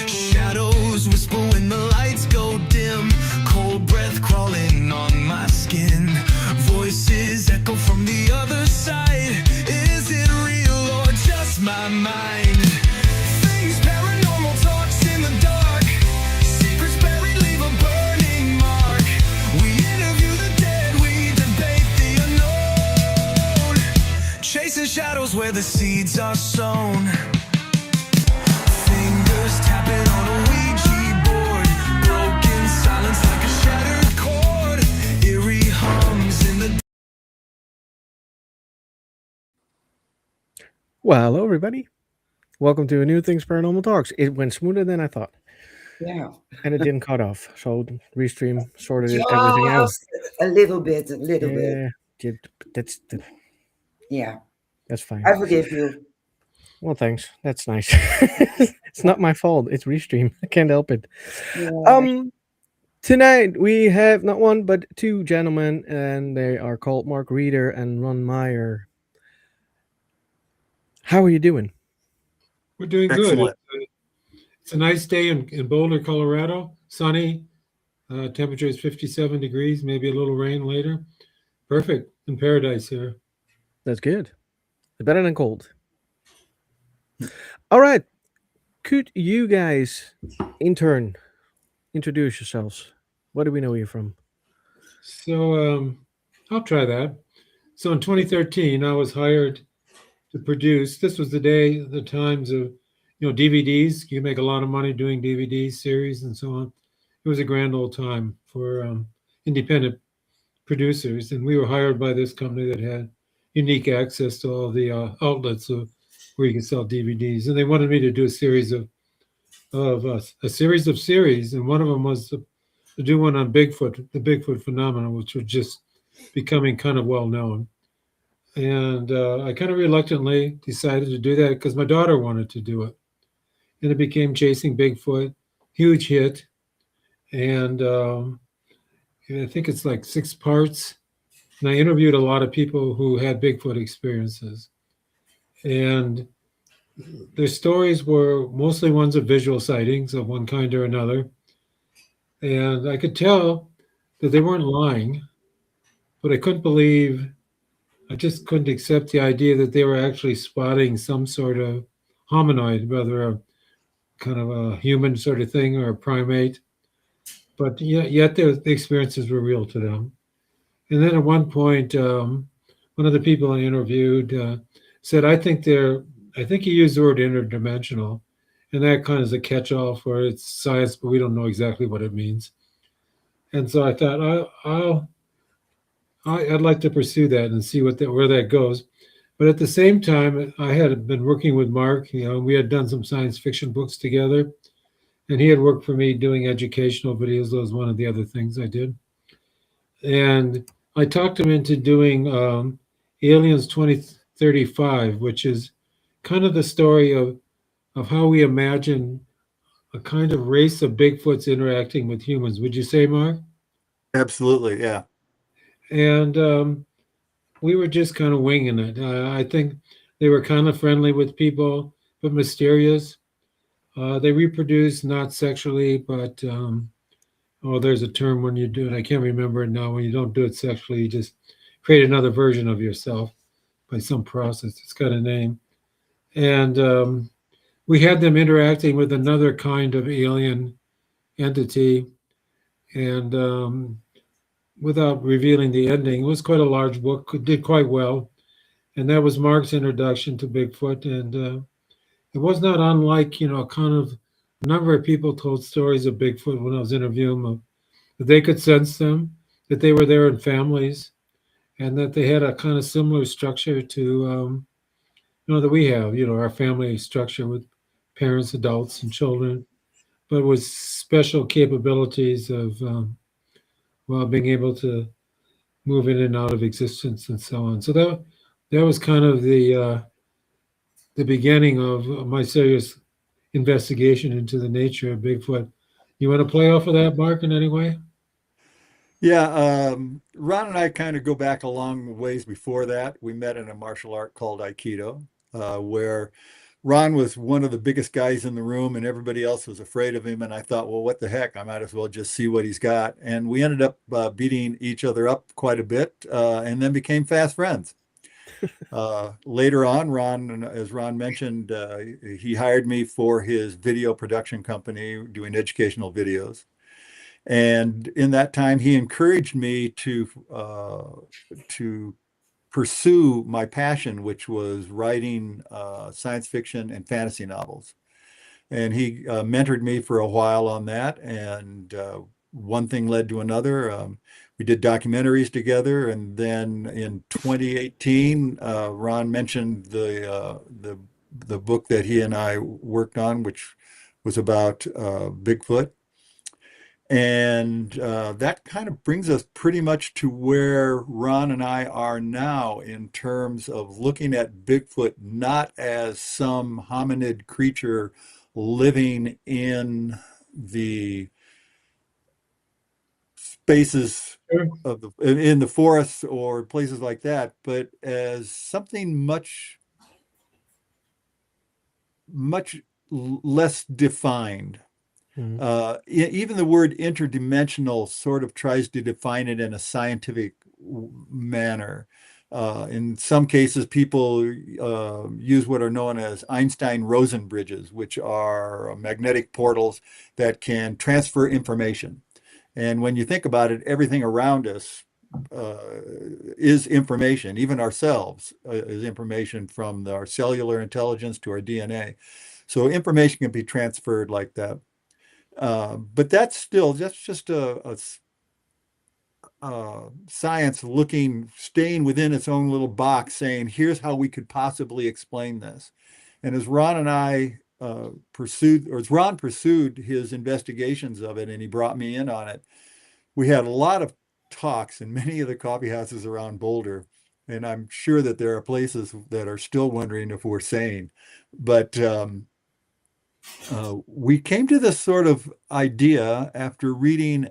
Shadows whisper when the lights go dim. Cold breath crawling on my skin. Voices echo from the other side. Is it real or just my mind? Things paranormal talks in the dark. Secrets buried leave a burning mark. We interview the dead, we debate the unknown. Chasing shadows where the seeds are sown. Fingers tapping on a Ouija board. Broken silence like a shattered chord. Eerie hums in the... Well, hello, everybody. Welcome to a new Things Paranormal Talks. It went smoother than I thought. Yeah. And it didn't cut off. So Restream sorted everything out. A little bit. That's fine. I forgive you. Well, thanks. That's nice. It's not my fault. It's Restream. I can't help it. Yeah. Tonight we have not one but two gentlemen, and they are called Mark Reeder and Ron Meyer. How are you doing? We're doing Excellent. good. It's a nice day in Boulder, Colorado. Sunny. Temperature is 57 degrees, maybe a little rain later. Perfect. In paradise here. That's good. Better than cold. All right. Could you guys, in turn, introduce yourselves? What do we know you from? So I'll try that. So in 2013, I was hired to produce. This was the times of, DVDs. You make a lot of money doing DVD series and so on. It was a grand old time for independent producers, and we were hired by this company that had unique access to all the outlets where you could sell DVDs, and they wanted me to do a series of series, and one of them was to do one on Bigfoot, the Bigfoot phenomenon, which was just becoming kind of well known. And I kind of reluctantly decided to do that because my daughter wanted to do it. And it became Chasing Bigfoot, huge hit. And I think it's like 6 parts. And I interviewed a lot of people who had Bigfoot experiences. And their stories were mostly ones of visual sightings of one kind or another. And I could tell that they weren't lying, but I just couldn't accept the idea that they were actually spotting some sort of hominoid, whether a kind of a human sort of thing or a primate. But yet the experiences were real to them. And then at one point, one of the people I interviewed said, I think he used the word interdimensional, and that kind of is a catch-all for it's science, but we don't know exactly what it means. And so I thought, I'd like to pursue that and see where that goes. But at the same time, I had been working with Mark. We had done some science fiction books together, and he had worked for me doing educational videos. That was one of the other things I did. And I talked him into doing Aliens 2035, which is kind of the story of how we imagine a kind of race of Bigfoots interacting with humans. Would you say, Mark? Absolutely, yeah. And we were just kind of winging it. I think they were kind of friendly with people, but mysterious. They reproduce not sexually, but there's a term when you do it. I can't remember it now. When you don't do it sexually, you just create another version of yourself by some process. It's got a name. And we had them interacting with another kind of alien entity. And without revealing the ending, it was quite a large book, did quite well. And that was Mark's introduction to Bigfoot. And it was not unlike, kind of a number of people told stories of Bigfoot when I was interviewing them, that they could sense them, that they were there in families, and that they had a kind of similar structure to, that we have, our family structure with parents, adults, and children, but with special capabilities of, being able to move in and out of existence and so on. So that was kind of the beginning of my serious investigation into the nature of Bigfoot. You want to play off of that, Mark, in any way? Yeah, Ron and I kind of go back a long ways before that. We met in a martial art called Aikido, where Ron was one of the biggest guys in the room and everybody else was afraid of him. And I thought, well, what the heck? I might as well just see what he's got. And we ended up beating each other up quite a bit and then became fast friends. Later on, Ron, as Ron mentioned, he hired me for his video production company doing educational videos. And in that time, he encouraged me to pursue my passion, which was writing science fiction and fantasy novels. And he mentored me for a while on that. And one thing led to another. We did documentaries together, and then in 2018, Ron mentioned the book that he and I worked on, which was about Bigfoot. And that kind of brings us pretty much to where Ron and I are now in terms of looking at Bigfoot not as some hominid creature living in the spaces Sure. of in the forests or places like that, but as something much less defined. Mhm. Even the word interdimensional sort of tries to define it in a scientific manner. In some cases, people use what are known as Einstein-Rosen bridges, which are magnetic portals that can transfer information. And when you think about it, everything around us uh, is information. Even ourselves is information, from our cellular intelligence to our DNA. So information can be transferred like that. But that's just science staying within its own little box, saying, here's how we could possibly explain this. And as Ron and I as Ron pursued his investigations of it and he brought me in on it, we had a lot of talks in many of the coffee houses around Boulder. And I'm sure that there are places that are still wondering if we're sane. But we came to this sort of idea after reading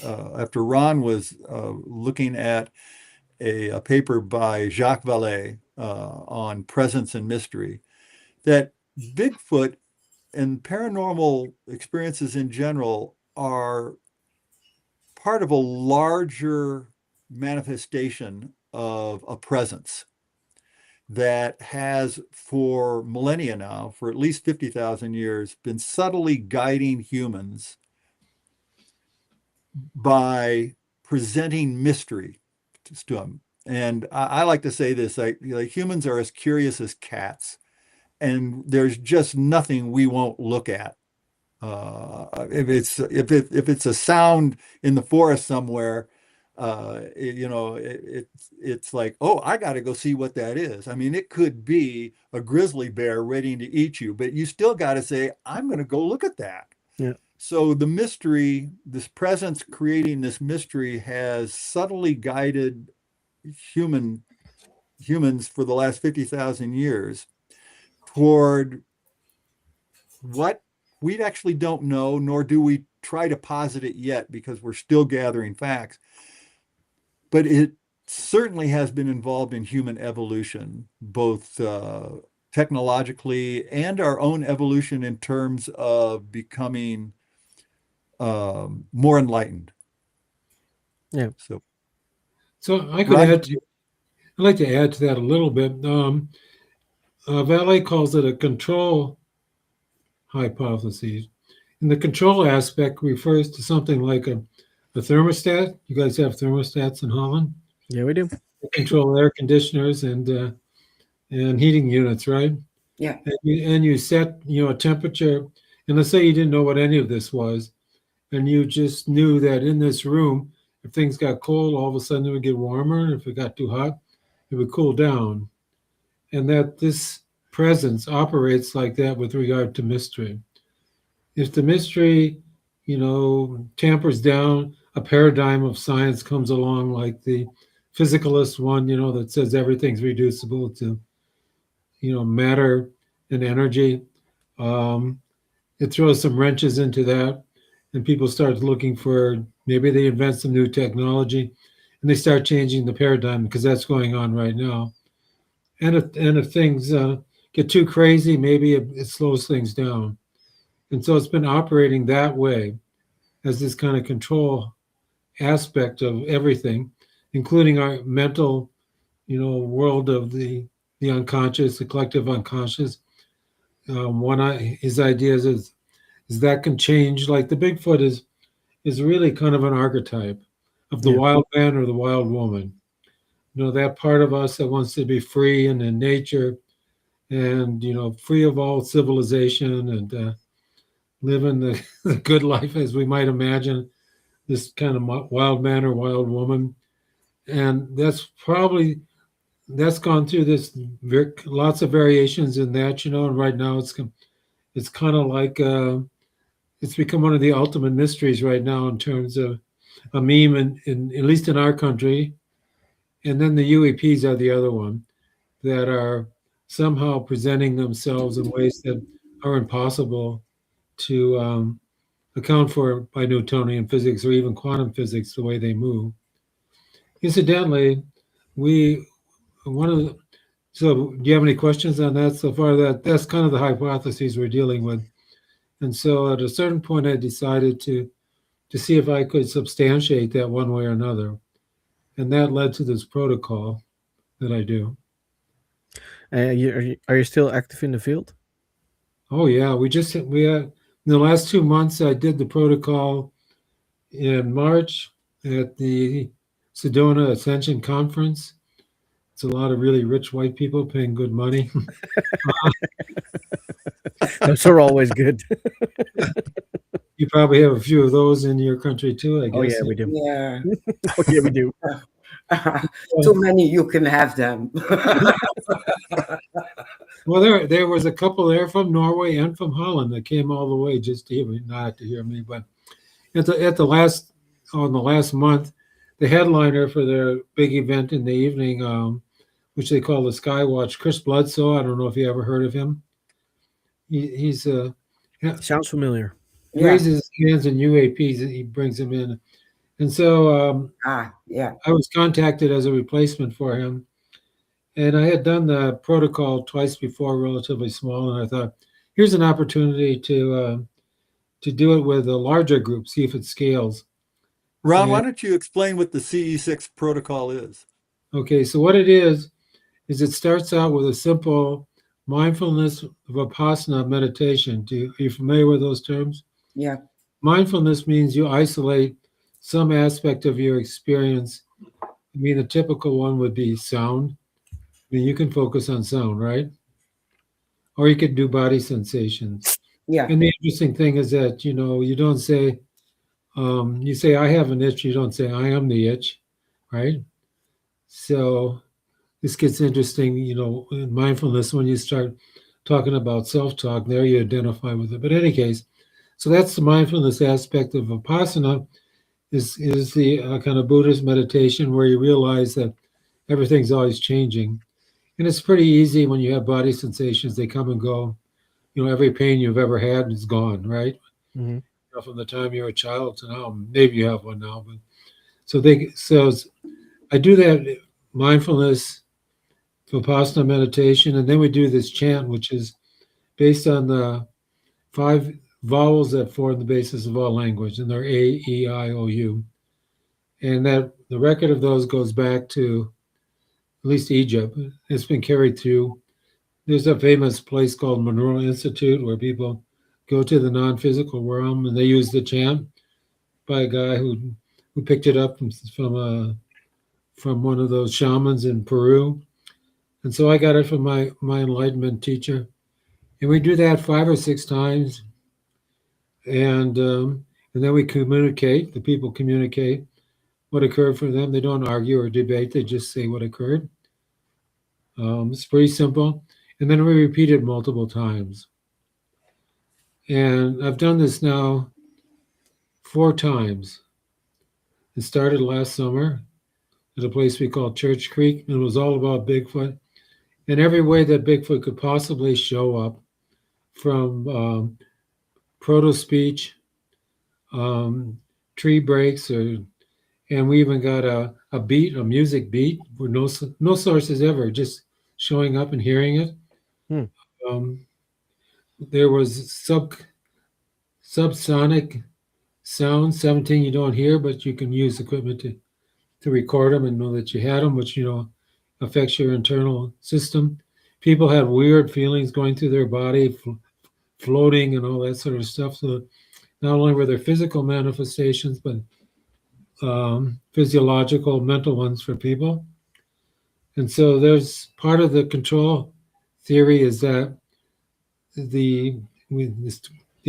after Ron was looking at a paper by Jacques Vallée on presence and mystery, that Bigfoot and paranormal experiences in general are part of a larger manifestation of a presence that has, for millennia now, for at least 50,000 years, been subtly guiding humans by presenting mystery to them. And I like to say this, like humans are as curious as cats, and there's just nothing we won't look at. If it's a sound in the forest somewhere, it's like, oh, I got to go see what that is. I mean, it could be a grizzly bear ready to eat you, but you still got to say, I'm going to go look at that. Yeah. So the mystery, this presence creating this mystery, has subtly guided humans for the last 50,000 years toward what we actually don't know, nor do we try to posit it yet because we're still gathering facts. But it certainly has been involved in human evolution, both technologically and our own evolution in terms of becoming more enlightened. Yeah. So, So I could Ron, add to, I'd like to add to that a little bit. Valet calls it a control hypothesis. And the control aspect refers to something like a thermostat. You guys have thermostats in Holland? Yeah, we do. They control air conditioners and heating units, right? Yeah. And you set, a temperature. And let's say you didn't know what any of this was, and you just knew that in this room, if things got cold, all of a sudden it would get warmer. If it got too hot, it would cool down. And that this presence operates like that with regard to mystery. If the mystery, tampers down, a paradigm of science comes along, like the physicalist one, that says everything's reducible to, matter and energy. It throws some wrenches into that, and people start looking for maybe they invent some new technology and they start changing the paradigm, because that's going on right now. And if things get too crazy, maybe it slows things down. And so it's been operating that way, as this kind of control aspect of everything, including our mental, world of the unconscious, the collective unconscious. His ideas is that can change. Like the Bigfoot is really kind of an archetype of the Yeah. wild man or the wild woman. That part of us that wants to be free and in nature, and free of all civilization, and living the good life as we might imagine this kind of wild man or wild woman. And that's gone through this lots of variations in that, and right now it's kind of like it's become one of the ultimate mysteries right now in terms of a meme, in at least in our country. And then the UAPs are the other one, that are somehow presenting themselves in ways that are impossible to account for by Newtonian physics or even quantum physics, the way they move. Incidentally, we one of the so do you have any questions on that so far? That's kind of the hypotheses we're dealing with. And so at a certain point I decided to see if I could substantiate that one way or another. And that led to this protocol that I do. Are you still active in the field? Oh yeah, we had in the last 2 months I did the protocol in March at the Sedona Ascension Conference. It's a lot of really rich white people paying good money. Those are always good. You probably have a few of those in your country too, I guess. Oh yeah, we do. Yeah. Oh yeah, we do. Too many, you can have them. Well, there was a couple there from Norway and from Holland that came all the way just to hear me, not to hear me. But at the last month, the headliner for their big event in the evening, which they call the Skywatch, Chris Bledsoe. I don't know if you ever heard of him. He's Sounds familiar. Yeah. raises his hands in UAPs. He brings them in, and so Yeah. I was contacted as a replacement for him. And I had done the protocol twice before, relatively small, and I thought, here's an opportunity to do it with a larger group, see if it scales. Ron, Yeah. why don't you explain what the CE6 protocol is? Okay, so what it is it starts out with a simple mindfulness vipassana meditation. Are you familiar with those terms? Yeah. Mindfulness means you isolate some aspect of your experience. I mean, the typical one would be sound. I mean, you can focus on sound, right? Or you could do body sensations. Yeah. And the interesting thing is that, you don't say, you say, I have an itch. You don't say, I am the itch, right? So this gets interesting, in mindfulness, when you start talking about self-talk, there you identify with it. But in any case, so that's the mindfulness aspect of Vipassana, is the kind of Buddhist meditation where you realize that everything's always changing. And it's pretty easy when you have body sensations, they come and go. Every pain you've ever had is gone, right? Hmm. From the time you're a child to now. Maybe you have one now, but so I do that mindfulness Vipassana meditation, and then we do this chant, which is based on the 5 vowels that form the basis of all language, and they're A, E, I, O, U. And that the record of those goes back to at least Egypt. It's been carried through. There's a famous place called Monroe Institute where people go to the non-physical realm, and they use the chant by a guy who picked it up from one of those shamans in Peru. And so I got it from my enlightenment teacher. And we do that 5 or 6 times. And then we communicate. The people communicate what occurred for them. They don't argue or debate. They just say what occurred. It's pretty simple. And then we repeat it multiple times. And I've done this now 4 times. It started last summer at a place we call Church Creek, and it was all about Bigfoot. And every way that Bigfoot could possibly show up, from proto-speech, tree breaks, and we even got a beat, a music beat, with no sources ever, just showing up and hearing it. Hmm. There was subsonic sounds, 17 you don't hear, but you can use equipment to record them and know that you had them, which affects your internal system. People had weird feelings going through their body, floating and all that sort of stuff. So not only were there physical manifestations, but physiological, mental ones for people. And so there's part of the control theory is that the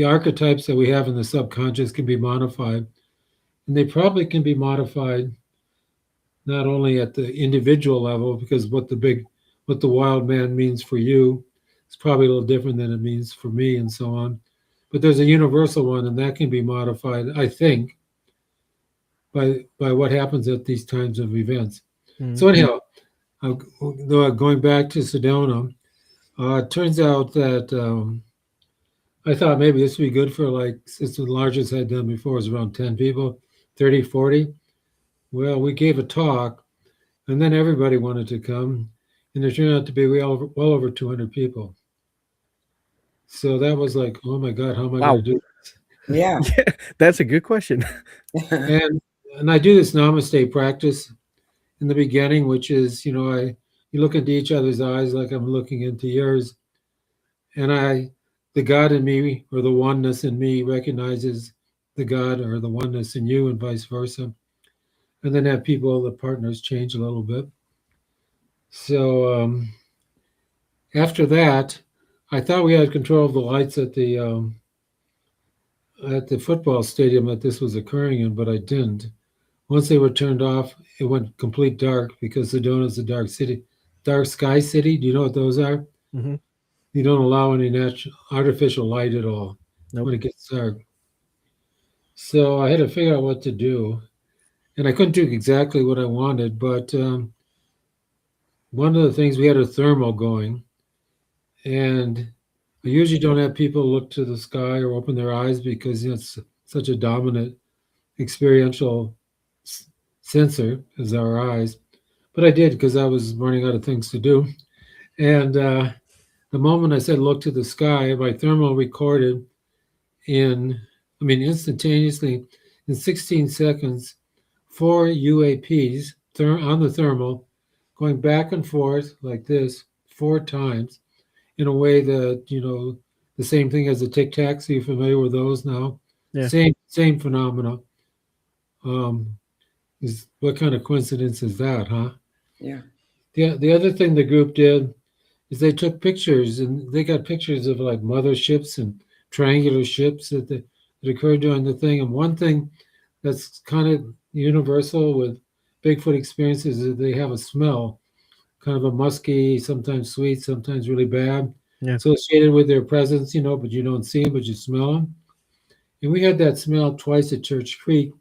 archetypes that we have in the subconscious can be modified, and they probably can be modified not only at the individual level, because what the wild man means for you is probably a little different than it means for me, and so on. But there's a universal one, and that can be modified, I think, by what happens at these times of events. Mhm. So anyhow, going back to Sedona, it turns out that I thought maybe this would be good for, like, since the largest I'd done before was around 10 people, 30, 40. Well, we gave a talk, and then everybody wanted to come, and there turned out to be well over 200 people. So that was like, oh my God, how am I Wow. going to do this? Yeah. That's a good question. And I do this namaste practice in the beginning, which is, you look into each other's eyes like I'm looking into yours, and the God in me, or the oneness in me, recognizes the God or the oneness in you, and vice versa. And then have the partners change a little bit. So after that, I thought we had control of the lights at the football stadium that this was occurring in, but I didn't. Once they were turned off, it went complete dark, because Sedona is a dark city, dark sky city. Do you know what those are? Mhm. You don't allow any artificial light at all Nope. when it gets dark. So I had to figure out what to do, and I couldn't do exactly what I wanted. But one of the things, we had a thermal going, and I usually don't have people look to the sky or open their eyes, because it's such a dominant experiential sensor as our eyes. But I did, because I was running out of things to do. And the moment I said look to the sky, my thermal recorded instantaneously, in 16 seconds, 4 UAPs on the thermal, going back and forth like this 4 times, in a way that, the same thing as a tic tacs. Are you familiar with those now? Yeah. Same phenomena. What kind of coincidence is that, huh? Yeah. The other thing the group did is they took pictures, and they got pictures of, like, motherships and triangular ships that occurred during the thing. And one thing that's kind of universal with Bigfoot experiences is that they have a smell, kind of a musky, sometimes sweet, sometimes really bad, Yeah. associated with their presence, but you don't see them, but you smell them. And we had that smell twice at Church Creek,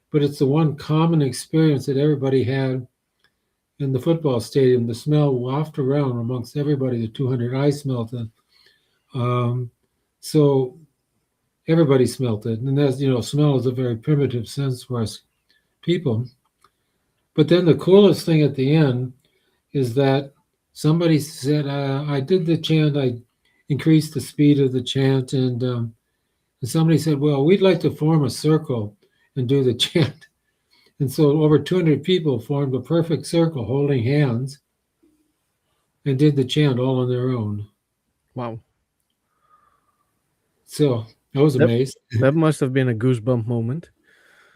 but it's the one common experience that everybody had in the football stadium. The smell wafted around amongst everybody, the 200. I smelled it. So everybody smelled it. And that's, smell is a very primitive sense for us people. But then the coolest thing at the end is that somebody said, I did the chant, I increased the speed of the chant, and somebody said, well, we'd like to form a circle and do the chant. And so over 200 people formed a perfect circle holding hands and did the chant all on their own. Wow. So I was amazed. That must have been a goosebump moment.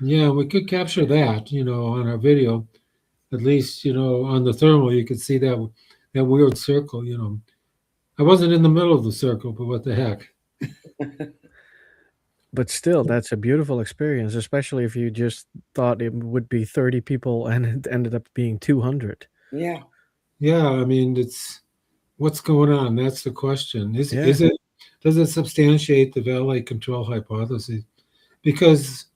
Yeah, we could capture that, on our video. At least, on the thermal, you could see that weird circle, I wasn't in the middle of the circle, but what the heck. But still, that's a beautiful experience, especially if you just thought it would be 30 people and it ended up being 200. Yeah. Yeah, it's what's going on? That's the question. Does it substantiate the valet control hypothesis? Because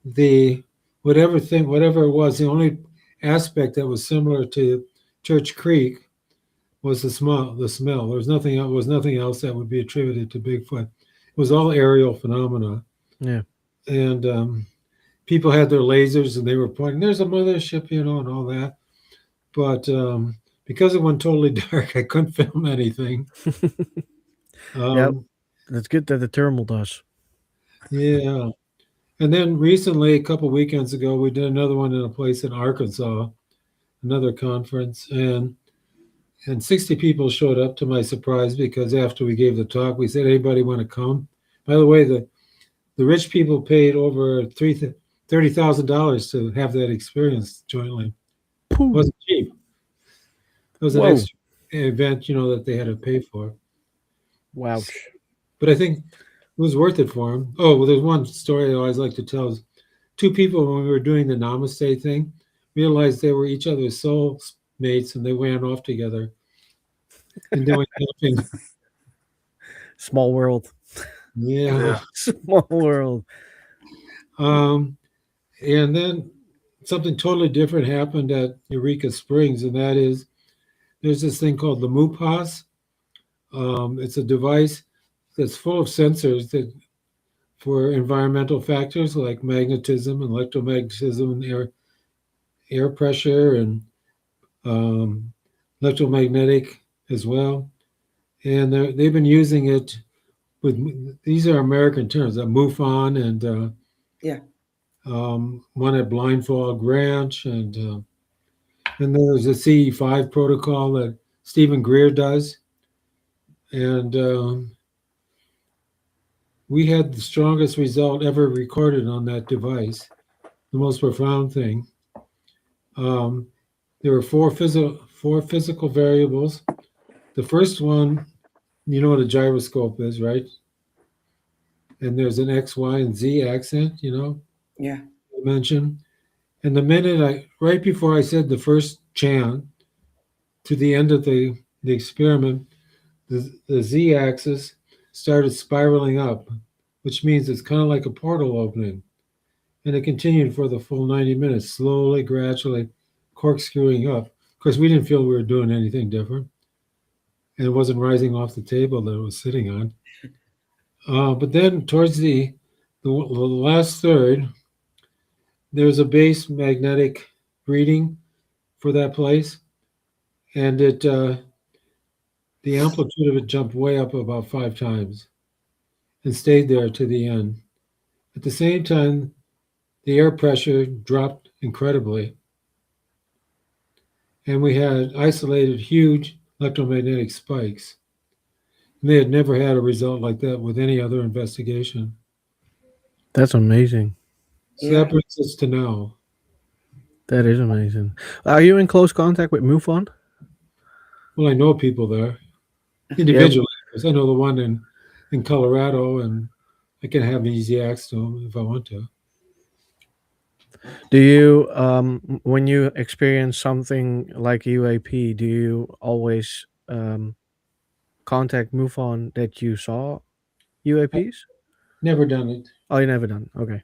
whatever it was, the only aspect that was similar to Church Creek was the smell. There was nothing else that would be attributed to Bigfoot. It was all aerial phenomena. Yeah. And people had their lasers and they were pointing, there's a mothership, and all that. But because it went totally dark, I couldn't film anything. Yep. That's good that the thermal does. Yeah. And then recently, a couple weekends ago, we did another one in a place in Arkansas, another conference, and 60 people showed up, to my surprise, because after we gave the talk, we said, anybody want to come? By the way, the rich people paid over $30,000 to have that experience jointly. It wasn't cheap. It was an Whoa. extra event, that they had to pay for. Wow. But I think it was worth it for them. Oh, well, there's one story I always like to tell. Is two people, when we were doing the Namaste thing, realized they were each other's soul mates, and they ran off together and doing camping. Small world. Yeah. Small world. And then something totally different happened at Eureka Springs, and that is there's this thing called the MUPAS. It's a device that's full of sensors that for environmental factors like magnetism, electromagnetism, and air pressure, and electromagnetic as well. And they've been using it with, these are American terms, MUFON and one at Blindfog Ranch, and there's a CE5 protocol that Stephen Greer does. And we had the strongest result ever recorded on that device. The most profound thing. There were four physical variables. The first one, you know what a gyroscope is, right? And there's an X, Y, and Z accent, Yeah. dimension. And the minute right before I said the first chant to the end of the experiment, the Z axis started spiraling up, which means it's kind of like a portal opening. And it continued for the full 90 minutes, slowly, gradually corkscrewing up. Of course, we didn't feel we were doing anything different. And it wasn't rising off the table that it was sitting on. But then towards the last third, there's a base magnetic reading for that place. And the amplitude of it jumped way up about 5 times and stayed there to the end. At the same time, the air pressure dropped incredibly. And we had isolated huge electromagnetic spikes. And they had never had a result like that with any other investigation. That's amazing. So that brings us to now. That is amazing. Are you in close contact with MUFON? Well, I know people there individually. Because I know the one in Colorado, and I can have easy access to them if I want to. Do you, when you experience something like UAP, do you always contact MUFON that you saw UAPs? Never done it. Oh, you never done. Okay.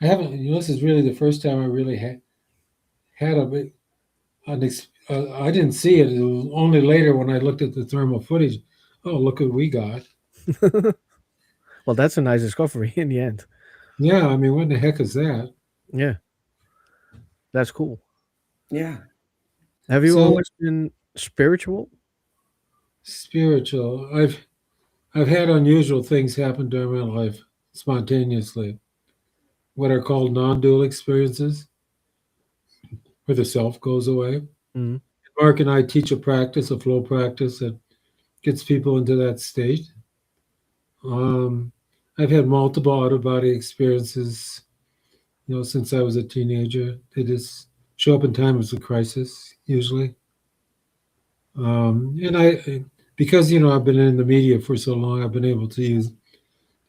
I haven't. This is really the first time I really had a big. I didn't see it. It was only later when I looked at the thermal footage. Oh, look what we got. Well, that's a nice discovery in the end. Yeah, I mean, what the heck is that? Yeah. That's cool. Yeah. Have you So- always been spiritual? Spiritual. I've had unusual things happen during my life spontaneously. What are called non-dual experiences, where the self goes away. Mhm. Mark and I teach a practice, a flow practice that gets people into that state. I've had multiple out-of-body experiences, since I was a teenager. They just show up in times of crisis, usually. And because I've been in the media for so long, I've been able to use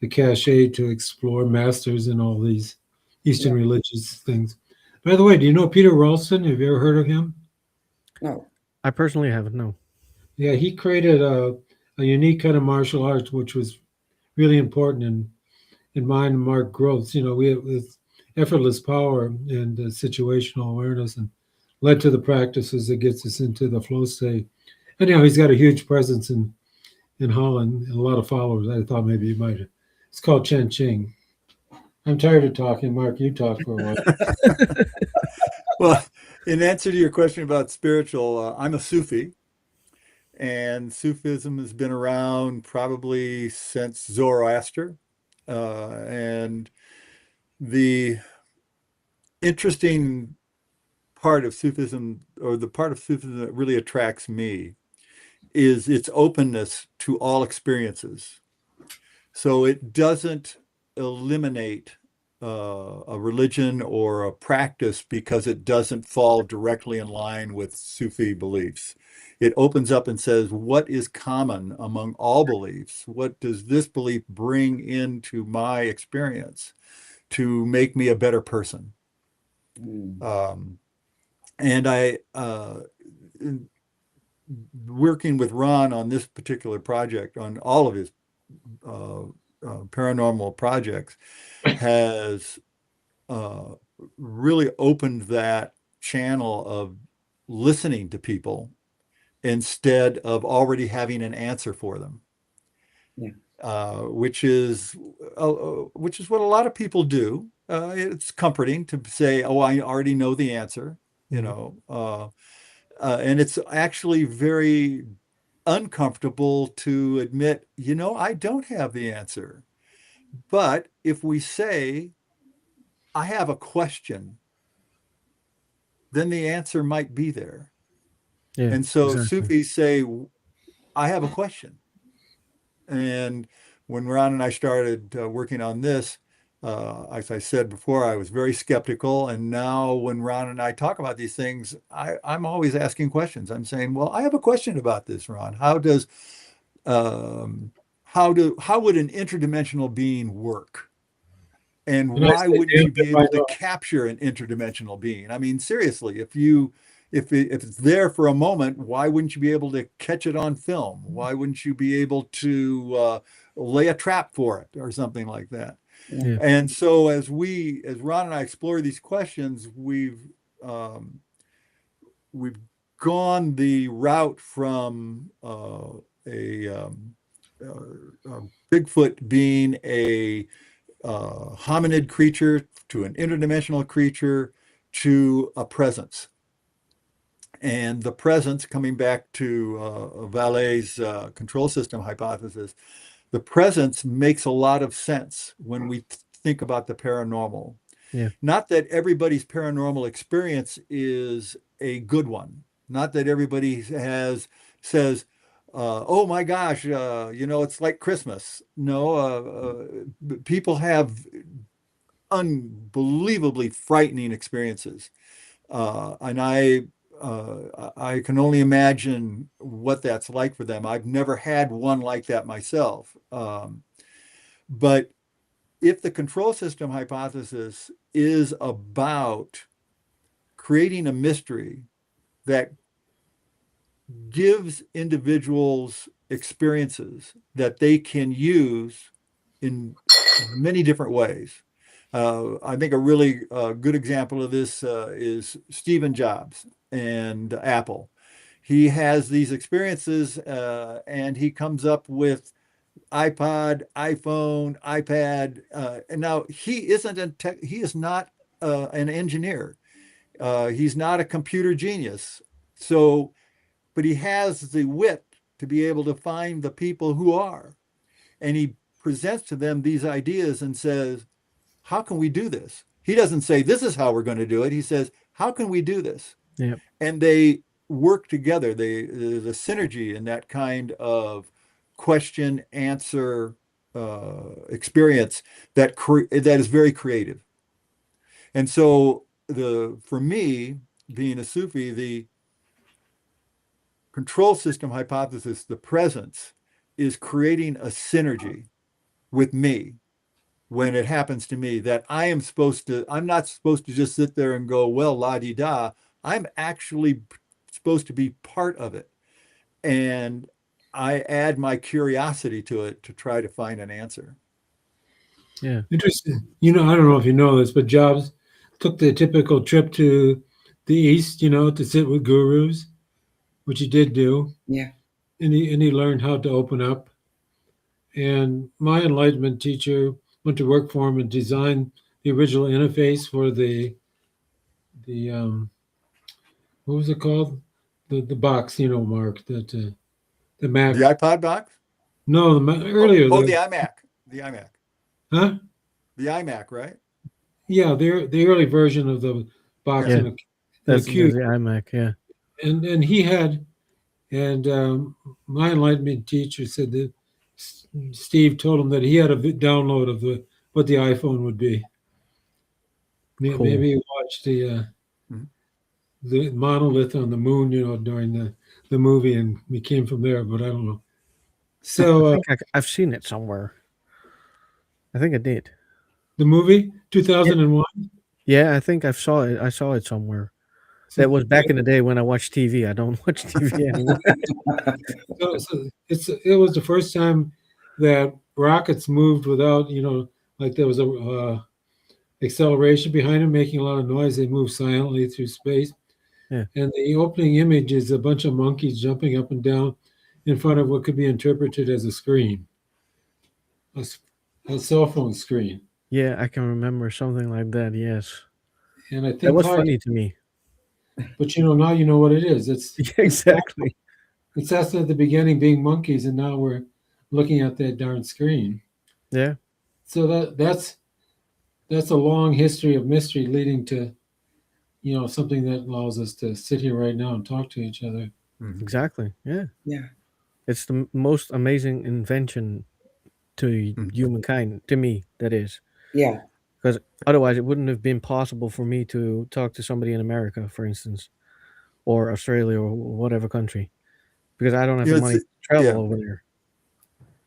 the cachet to explore masters in all these Eastern religious things. By the way, do you know Peter Ralston? Have you ever heard of him? No. I personally haven't, no. Yeah, he created a unique kind of martial arts, which was really important in mind and Mark growth. We have this effortless power and situational awareness, and led to the practices that gets us into the flow state. And he's got a huge presence in Holland and a lot of followers. I thought maybe you might. It's called Chen Ching. I'm tired of talking, Mark. You talk for a while. Well, in answer to your question about spiritual, I'm a Sufi, and Sufism has been around probably since Zoroaster. And the interesting part of Sufism, or the part of Sufism that really attracts me, is its openness to all experiences. So it doesn't eliminate a religion or a practice because it doesn't fall directly in line with Sufi beliefs. It opens up and says, what is common among all beliefs? What does this belief bring into my experience to make me a better person? And I, working with Ron on this particular project, on all of his paranormal projects, has really opened that channel of listening to people instead of already having an answer for them. Which is what a lot of people do. It's comforting to say, "Oh, I already know the answer," you know, and it's actually very uncomfortable to admit, I don't have the answer. But if we say, "I have a question," then the answer might be there. Yeah, And so exactly. Sufis say, "I have a question." And when Ron and I started working on this, as I said before, I was very skeptical. And now when Ron and I talk about these things, I'm always asking questions. I'm saying, well, I have a question about this, Ron. How would an interdimensional being work? And And I why say wouldn't the you be answer able might to not. capture an interdimensional being? I mean, seriously, if it's there for a moment, why wouldn't you be able to catch it on film? Why wouldn't you be able to lay a trap for it or something like that? Yeah. And so as Ron and I explore these questions, we've gone the route from a Bigfoot being a hominid creature to an interdimensional creature to a presence. And the presence, coming back to Vallée's control system hypothesis, the presence makes a lot of sense when we think about the paranormal. Yeah. Not that everybody's paranormal experience is a good one. Not that everybody says, "Oh my gosh, it's like Christmas." No, people have unbelievably frightening experiences, and I can only imagine what that's like for them. I've never had one like that myself, but if the control system hypothesis is about creating a mystery that gives individuals experiences that they can use in many different ways. I think a really good example of this is Stephen Jobs and Apple. He has these experiences and he comes up with iPod, iPhone, iPad, and now he is not an engineer. He's not a computer genius. So, but he has the wit to be able to find the people who are, and he presents to them these ideas and says, "How can we do this?" He doesn't say, "This is how we're going to do it." He says, "How can we do this?" Yeah. And they work together. There's a synergy in that kind of question answer experience that is very creative. And so for me, being a Sufi, the control system hypothesis, the presence, is creating a synergy with me when it happens to me, that I'm not supposed to just sit there and go, well, la-di-da. I'm actually supposed to be part of it. And I add my curiosity to it to try to find an answer. Yeah. Interesting. I don't know if you know this, but Jobs took the typical trip to the East, to sit with gurus, which he did do. Yeah. And he learned how to open up. And my enlightenment teacher, went to work for him and designed the original interface for the what was it called? The box, Mark, that the Mac. The iPod box? No, earlier. Oh, the iMac. The iMac. Huh? The iMac, right? Yeah, the early version of the box Yeah. in a That's cube. the iMac, yeah. And he had, and my enlightenment teacher said that Steve told him that he had a download of what the iPhone would be. Cool. Maybe he watched the monolith on the moon, during the movie, and we came from there, but I don't know. So I think I've seen it somewhere. I think I did. the movie 2001. Yeah, I think I saw it. I saw it somewhere. That was back in the day when I watched TV. I don't watch TV anymore. So it was the first time that rockets moved without, like there was a acceleration behind them, making a lot of noise. They moved silently through space. Yeah. And the opening image is a bunch of monkeys jumping up and down in front of what could be interpreted as a screen, a cell phone screen. Yeah, I can remember something like that. Yes, And I think that was funny to me. But now you know what it is. It's Exactly. It's us at the beginning being monkeys, and now we're looking at that darn screen. Yeah. So that's a long history of mystery leading to, something that allows us to sit here right now and talk to each other. Exactly. Yeah. Yeah. It's the most amazing invention to humankind, to me, that is. Yeah. Because otherwise it wouldn't have been possible for me to talk to somebody in America, for instance, or Australia or whatever country, because I don't have the money to travel over there.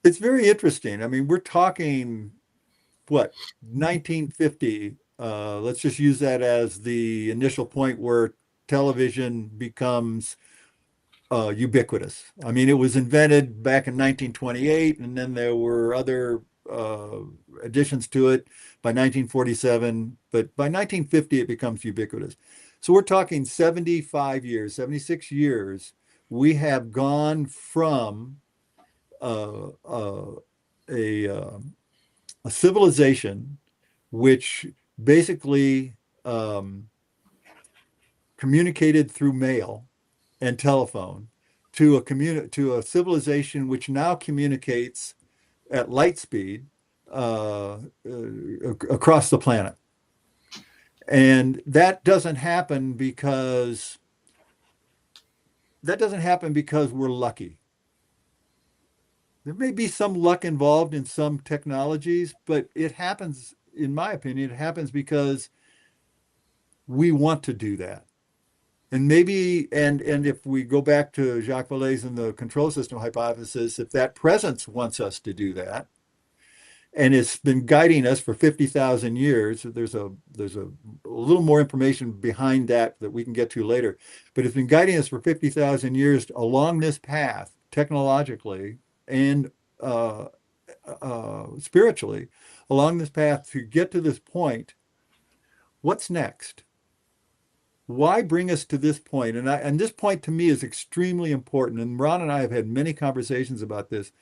It's very interesting. I mean, we're talking, 1950. Let's just use that as the initial point where television becomes ubiquitous. I mean, it was invented back in 1928, and then there were other additions to it by 1947. But by 1950, it becomes ubiquitous. So we're talking 75 years, 76 years. We have gone from a civilization which basically communicated through mail and telephone to a civilization which now communicates at light speed across the planet. And that doesn't happen because we're lucky. There may be some luck involved in some technologies, but it happens, in my opinion, it happens because we want to do that. And maybe, and if we go back to Jacques Vallée's and the control system hypothesis, if that presence wants us to do that, and it's been guiding us for 50,000 years, there's a little more information behind that we can get to later, but it's been guiding us for 50,000 years along this path, technologically and spiritually, along this path to get to this point. What's next? Why bring us to this point? And this point to me is extremely important. And Ron and I have had many conversations about this.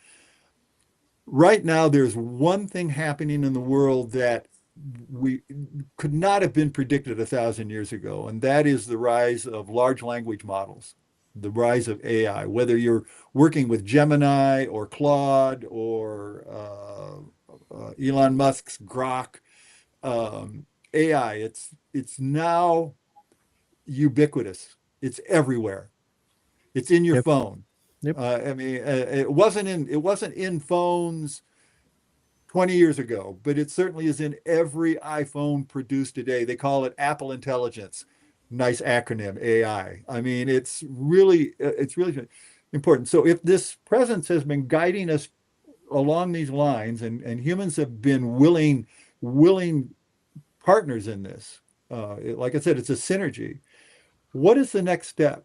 Right now, there's one thing happening in the world that we could not have been predicted 1,000 years ago, and that is the rise of large language models, the rise of AI. Whether you're working with Gemini or Claude or Elon Musk's Grok, AI, it's now ubiquitous. It's everywhere. It's in your phone. Yep. I mean, it wasn't in phones 20 years ago, but it certainly is in every iPhone produced today. They call it Apple Intelligence. Nice acronym, AI. I mean, it's really important. So if this presence has been guiding us along these lines, and humans have been willing partners in this, like I said, it's a synergy. What is the next step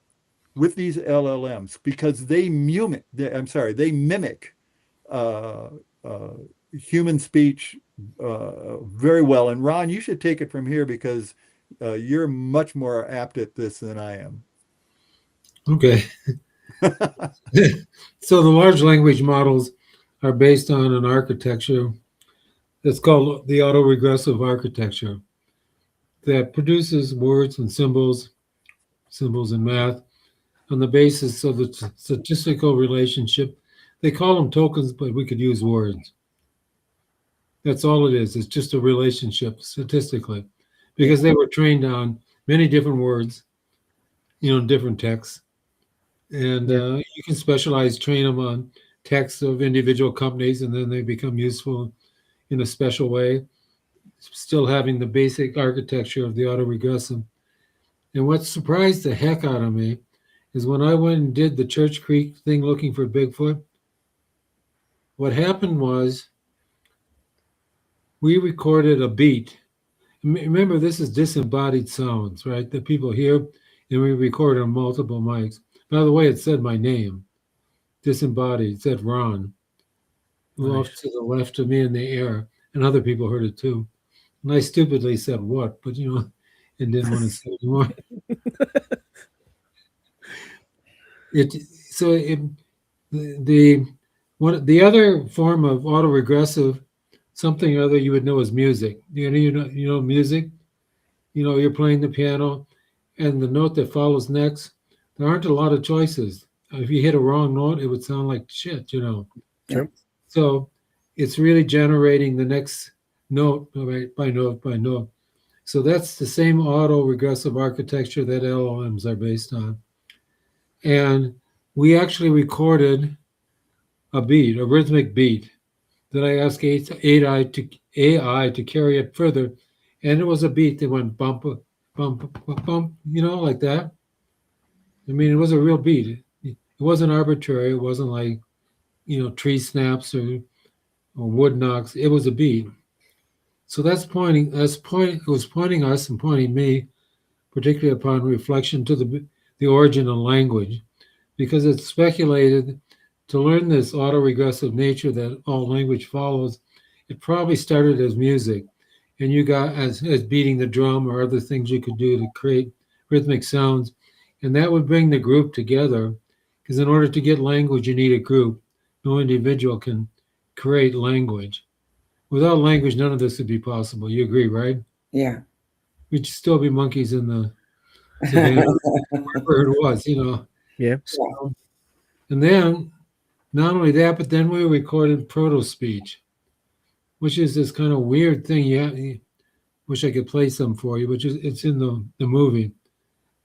with these LLMs? Because they mimic human speech very well. And Ron, you should take it from here because you're much more apt at this than I am. Okay. So the large language models are based on an architecture that's called the autoregressive architecture that produces words and symbols and math on the basis of the statistical relationship. They call them tokens, but we could use words. That's all it is. It's just a relationship statistically, because they were trained on many different words, different texts. And you can train them on texts of individual companies, and then they become useful in a special way, still having the basic architecture of the autoregressive. And what surprised the heck out of me is when I went and did the Church Creek thing looking for Bigfoot, what happened was we recorded a beat. Remember, this is disembodied sounds, right, that people hear, and we recorded on multiple mics. By the way, it said my name, disembodied. It said Ron, who off to the left of me in the air, and other people heard it too. And I stupidly said what, but and didn't want to say anymore. The other form of autoregressive, something other you would know is music. You know music. You're playing the piano, and the note that follows next, there aren't a lot of choices. If you hit a wrong note, it would sound like shit. Sure. So it's really generating the next note, right, by note by note. So that's the same autoregressive architecture that LLMs are based on. And we actually recorded a beat, a rhythmic beat, that I asked AI to carry it further. And it was a beat that went bump, bump, bump, bump, like that. I mean, it was a real beat. It wasn't arbitrary. It wasn't like, tree snaps or wood knocks. It was a beat. So it was pointing us and pointing me, particularly upon reflection, to the origin of language, because it's speculated to learn this autoregressive nature that all language follows. It probably started as music, and you got as beating the drum or other things you could do to create rhythmic sounds, and that would bring the group together. Because in order to get language, you need a group. No individual can create language. Without language, none of this would be possible. You agree, right? Yeah. We'd still be monkeys in the savannah, wherever it was, Yeah. So, and then, not only that, but then we recorded proto-speech, which is this kind of weird thing. Yeah, wish I could play some for you, it's in the movie.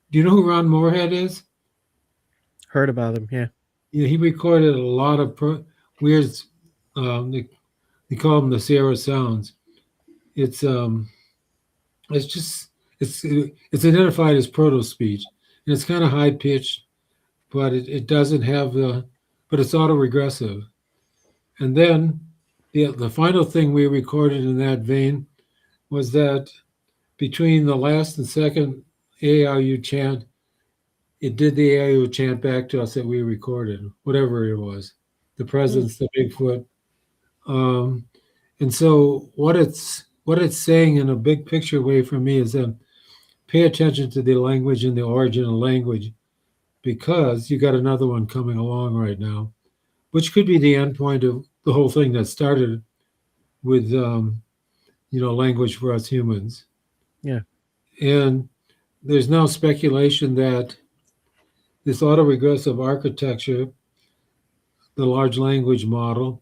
Do you know who Ron Moorhead is? Heard about him, yeah. Yeah, he recorded a lot of weird. They call them the Sierra Sounds. It's identified as proto-speech, and it's kind of high pitched, but it doesn't have but it's autoregressive. And then the final thing we recorded in that vein was that between the last and second AIU chant, it did the AIU chant back to us that we recorded, whatever it was, the presence, the Bigfoot. And so what it's saying in a big picture way for me is that pay attention to the language and the origin of language, because you got another one coming along right now, which could be the end point of the whole thing that started with language for us humans. Yeah. And there's now speculation that this autoregressive architecture, the large language model,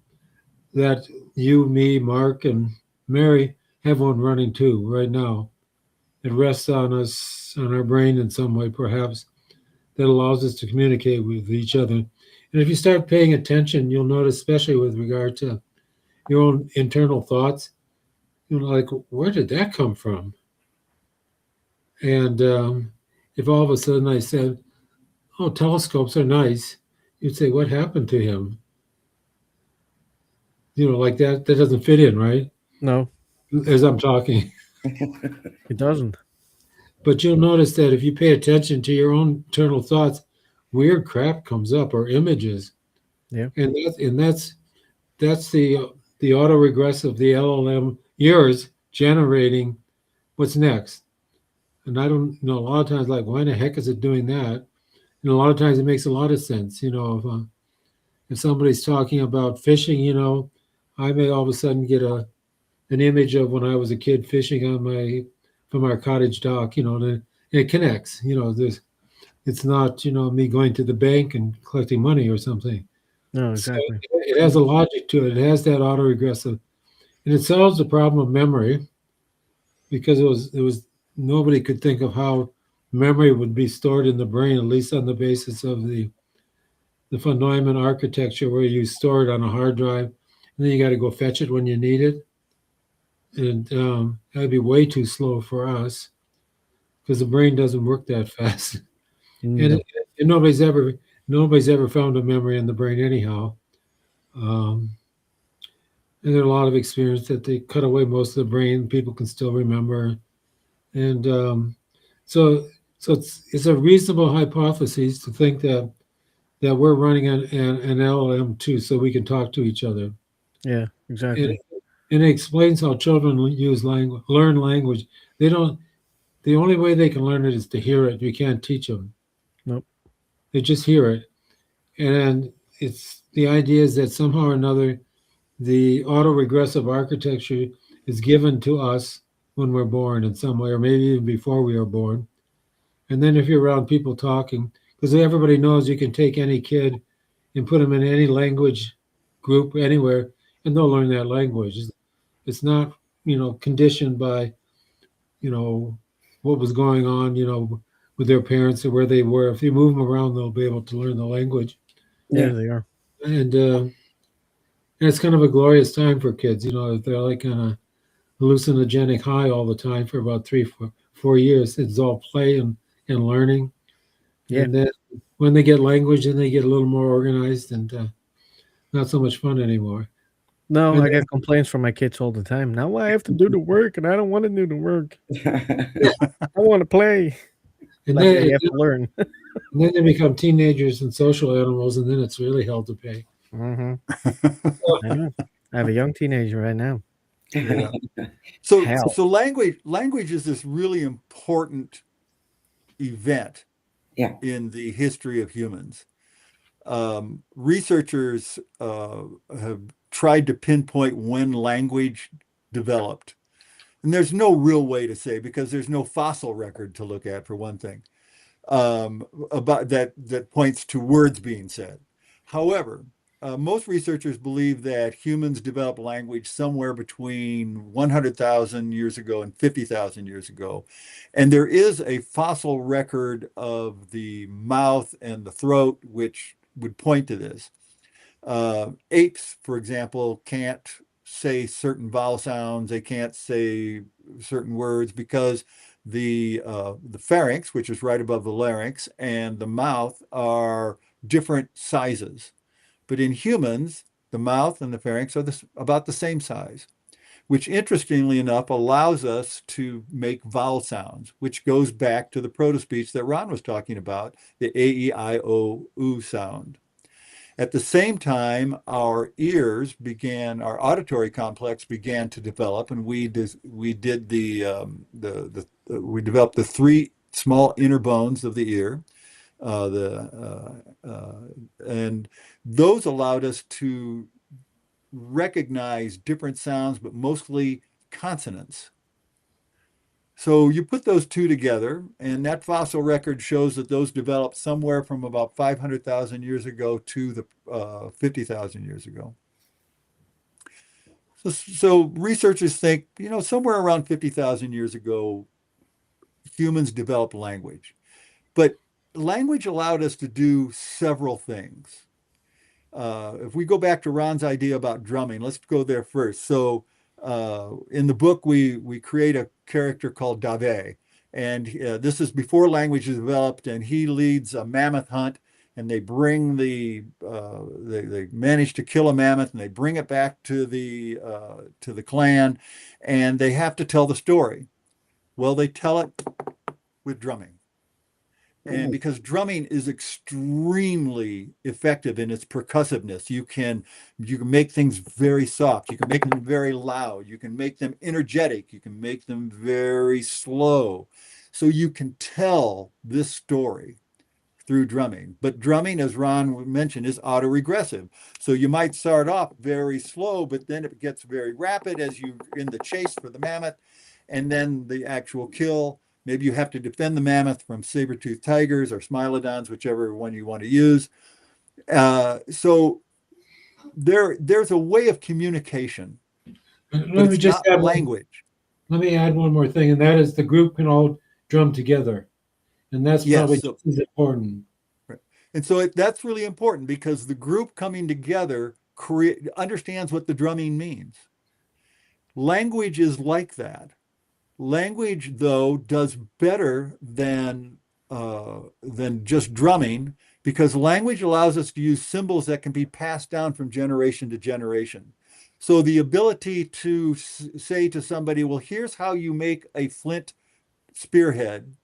that you, me, Mark, and Mary have one running too right now. It rests on us, on our brain in some way, perhaps, that allows us to communicate with each other. And if you start paying attention, you'll notice, especially with regard to your own internal thoughts, like, where did that come from? And if all of a sudden I said, oh, telescopes are nice, you'd say, what happened to him? Like that doesn't fit in, right? No. As I'm talking. It doesn't. But you'll notice that if you pay attention to your own internal thoughts, weird crap comes up, or images. Yeah. And that's the autoregressive, the LLM, yours generating what's next. And I don't know, a lot of times, like, why the heck is it doing that? And a lot of times it makes a lot of sense. If somebody's talking about fishing, I may all of a sudden get a an image of when I was a kid fishing from our cottage dock, and it connects, it's not, me going to the bank and collecting money or something. No, So exactly. it has a logic to it. It has that autoregressive, and it solves the problem of memory because it was nobody could think of how memory would be stored in the brain, at least on the basis of the von Neumann architecture, where you store it on a hard drive, and then you got to go fetch it when you need it, and that'd be way too slow for us because the brain doesn't work that fast, and, No. and nobody's ever found a memory in the brain anyhow. Um, and there are a lot of experience that they cut away most of the brain, people can still remember, and so it's a reasonable hypothesis to think that we're running an LLM too, so we can talk to each other. Yeah, exactly. And it explains how children learn language. They don't. The only way they can learn it is to hear it. You can't teach them. Nope. They just hear it, and it's the idea is that somehow or another, the autoregressive architecture is given to us when we're born in some way, or maybe even before we are born. And then if you're around people talking, because everybody knows you can take any kid and put them in any language group anywhere, and they'll learn that language. It's not, conditioned by, what was going on, with their parents or where they were. If you move them around, they'll be able to learn the language. Yeah, they are. And it's kind of a glorious time for kids. If they're like on a hallucinogenic high all the time for about 3 4 years. It's all play and learning. Yeah. And then when they get language, then they get a little more organized and not so much fun anymore. No, And I get complaints from my kids all the time. Now I have to do the work, and I don't want to do the work. I want to play. And Like then, they have to learn. and then they become teenagers and social animals, and then it's really hell to pay. I know. I have a young teenager right now. Yeah. So Hell. so language is this really important event Yeah. in the history of humans. Researchers have tried to pinpoint when language developed. And there's no real way to say, because there's no fossil record to look at, for one thing, about that points to words being said. However, most researchers believe that humans developed language somewhere between 100,000 years ago and 50,000 years ago. And there is a fossil record of the mouth and the throat, which would point to this. Apes, for example, can't say certain vowel sounds. They can't say certain words because the pharynx, which is right above the larynx, and the mouth are different sizes. But in humans, the mouth and the pharynx are about the same size, which interestingly enough allows us to make vowel sounds, which goes back to the proto-speech that Ron was talking about, the A-E-I-O-U sound. At the same time, our auditory complex began to develop, and we developed the three small inner bones of the ear, and those allowed us to recognize different sounds, but mostly consonants. So you put those two together, and that fossil record shows that those developed somewhere from about 500,000 years ago to the 50,000 years ago. So researchers think, somewhere around 50,000 years ago, humans developed language. But language allowed us to do several things. If we go back to Ron's idea about drumming, let's go there first. So in the book, we create a character called Dave, and this is before language is developed, and he leads a mammoth hunt, and they bring they manage to kill a mammoth, and they bring it back to the clan, and they have to tell the story. Well, they tell it with drumming. And because drumming is extremely effective in its percussiveness, you can make things very soft. You can make them very loud. You can make them energetic. You can make them very slow. So you can tell this story through drumming. But drumming, as Ron mentioned, is autoregressive. So you might start off very slow, but then it gets very rapid as you in the chase for the mammoth, and then the actual kill. Maybe you have to defend the mammoth from saber-toothed tigers or smilodons, whichever one you want to use. So there's a way of communication, but Let me it's just not add language. let me add one more thing, and that is the group can all drum together, and that's probably Yes. So, just as important. and so that's really important because the group coming together understands what the drumming means. Language is like that. Language, though, does better than just drumming because language allows us to use symbols that can be passed down from generation to generation. So the ability to say to somebody, well, here's how you make a flint spearhead,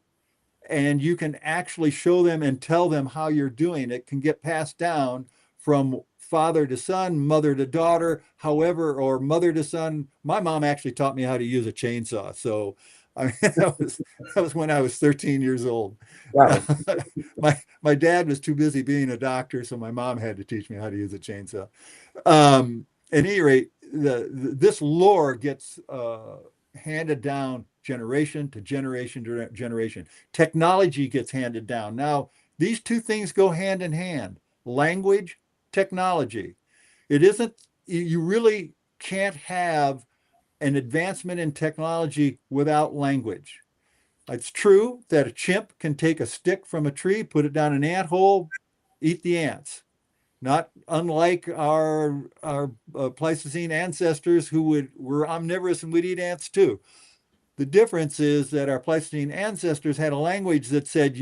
and you can actually show them and tell them how you're doing it, can get passed down from father to son, mother to daughter, however, or mother to son. My mom actually taught me how to use a chainsaw. So I mean, that was when I was 13 years old. Wow. My dad was too busy being a doctor, so my mom had to teach me how to use a chainsaw. At any rate, this lore gets handed down generation to generation to generation. Technology gets handed down. Now, these two things go hand in hand: language, technology. It isn't, you really can't have an advancement in technology without language. It's true that a chimp can take a stick from a tree, put it down an ant hole, eat the ants. Not unlike our Pleistocene ancestors who were omnivorous and would eat ants too. The difference is that our Pleistocene ancestors had a language that said,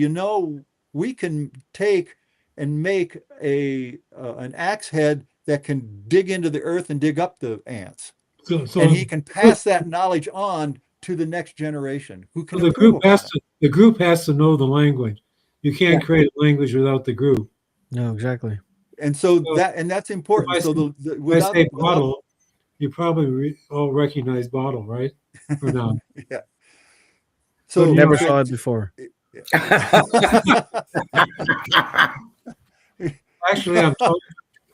we can take and make an axe head that can dig into the earth and dig up the ants. So And he can pass that knowledge on to the next generation who can the improve group upon has it. the group has to know the language. You can't create a language without the group. No, exactly. And so So that's if important. I So say, if I without say bottle, you probably all recognize bottle, right? Or not? yeah. But, So Never I- saw it before. actually,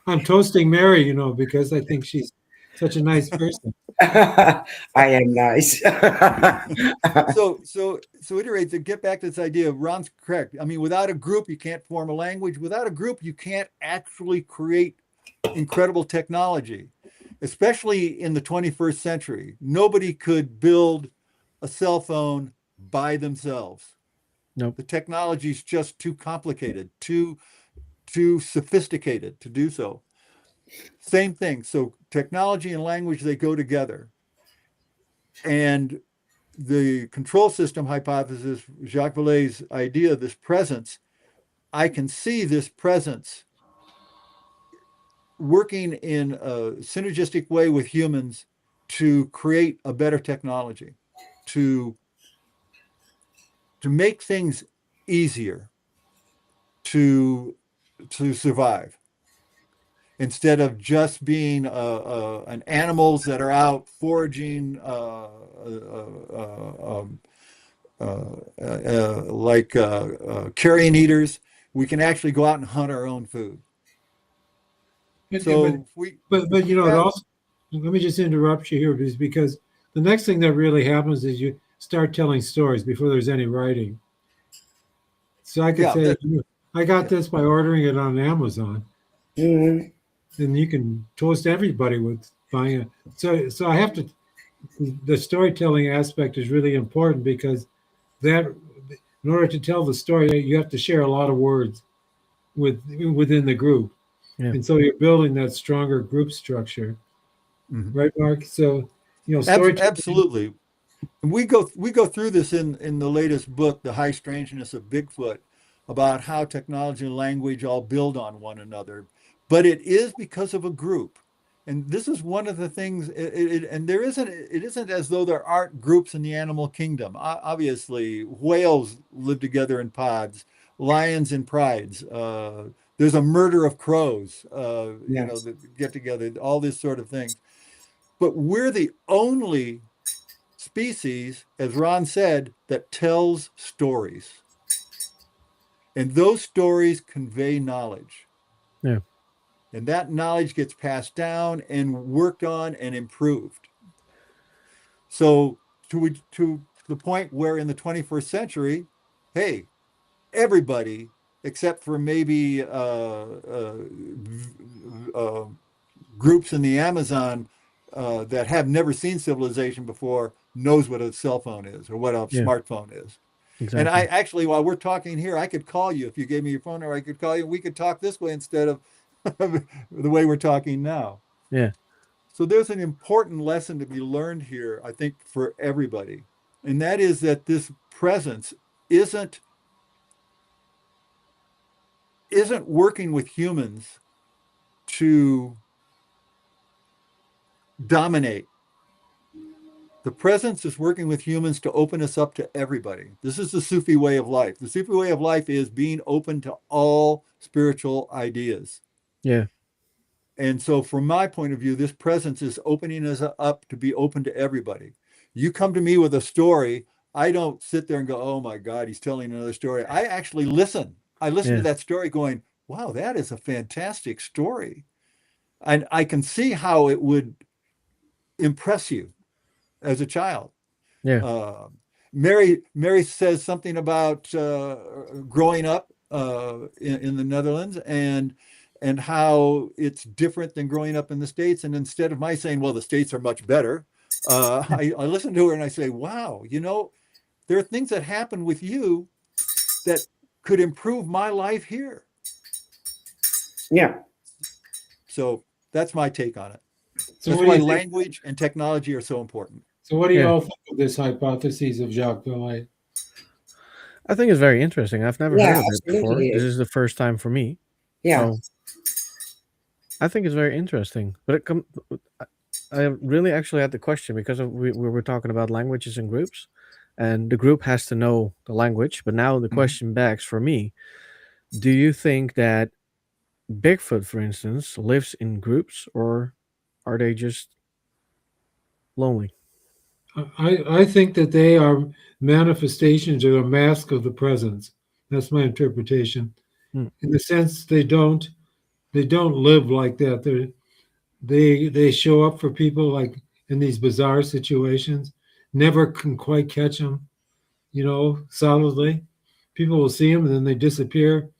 I'm toasting Mary, because I think she's such a nice person. I am nice. so at any rate, to get back to this idea, Ron's correct. I mean, without a group, you can't form a language. Without a group, you can't actually create incredible technology, especially in the 21st century. Nobody could build a cell phone by themselves. Nope. The technology is just too complicated, too sophisticated to do so. Same thing. So technology and language, they go together. And the control system hypothesis, Jacques Vallée's idea, this presence, I can see this presence working in a synergistic way with humans to create a better technology, to make things easier to survive, instead of just being an animals that are out foraging like carrion eaters. We can actually go out and hunt our own food. So but it also, let me just interrupt you here, because the next thing that really happens is you start telling stories before there's any writing. So I could say, I got this by ordering it on Amazon. Mhm. And you can toast everybody with buying it. So I have to. The storytelling aspect is really important because that, in order to tell the story, you have to share a lot of words within the group, and so you're building that stronger group structure, right, Mark? So storytelling. Absolutely. We go through this in the latest book, The High Strangeness of Bigfoot, about how technology and language all build on one another. But it is because of a group. And this is one of the things, and it isn't as though there aren't groups in the animal kingdom. Obviously, whales live together in pods, lions in prides. There's a murder of crows, Yes. that get together, all this sort of things. But we're the only species, as Ron said, that tells stories. And those stories convey knowledge. Yeah. And that knowledge gets passed down and worked on and improved. So to the point where in the 21st century, hey, everybody except for maybe groups in the Amazon that have never seen civilization before knows what a cell phone is or what a smartphone is. Exactly. And I actually, while we're talking here, I could call you if you gave me your phone, or I could call you. We could talk this way instead of the way we're talking now. Yeah. So there's an important lesson to be learned here, I think, for everybody. And that is that this presence isn't working with humans to dominate. The presence is working with humans to open us up to everybody. This is the Sufi way of life. The Sufi way of life is being open to all spiritual ideas. Yeah. And so from my point of view, this presence is opening us up to be open to everybody. You come to me with a story, I don't sit there and go, oh my God, he's telling another story. I actually listen. I listen to that story going, wow, that is a fantastic story. And I can see how it would impress you as a child. Yeah. Mary says something about growing up in the Netherlands and how it's different than growing up in the States. And instead of my saying, well, the States are much better, I listen to her and I say, wow, there are things that happen with you that could improve my life here. Yeah. So that's my take on it. So that's why language and technology are so important. So what do you all think of this hypothesis of Jacques Vallée? I think it's very interesting. I've never heard of it before. This is the first time for me. Yeah. So I think it's very interesting. But I really actually had the question because we were talking about languages and groups, and the group has to know the language. But now the question backs for me: do you think that Bigfoot, for instance, lives in groups, or are they just lonely? I think that they are manifestations or a mask of the presence. That's my interpretation. In the sense they don't live like that. They show up for people like in these bizarre situations, never can quite catch them, solidly. People will see them and then they disappear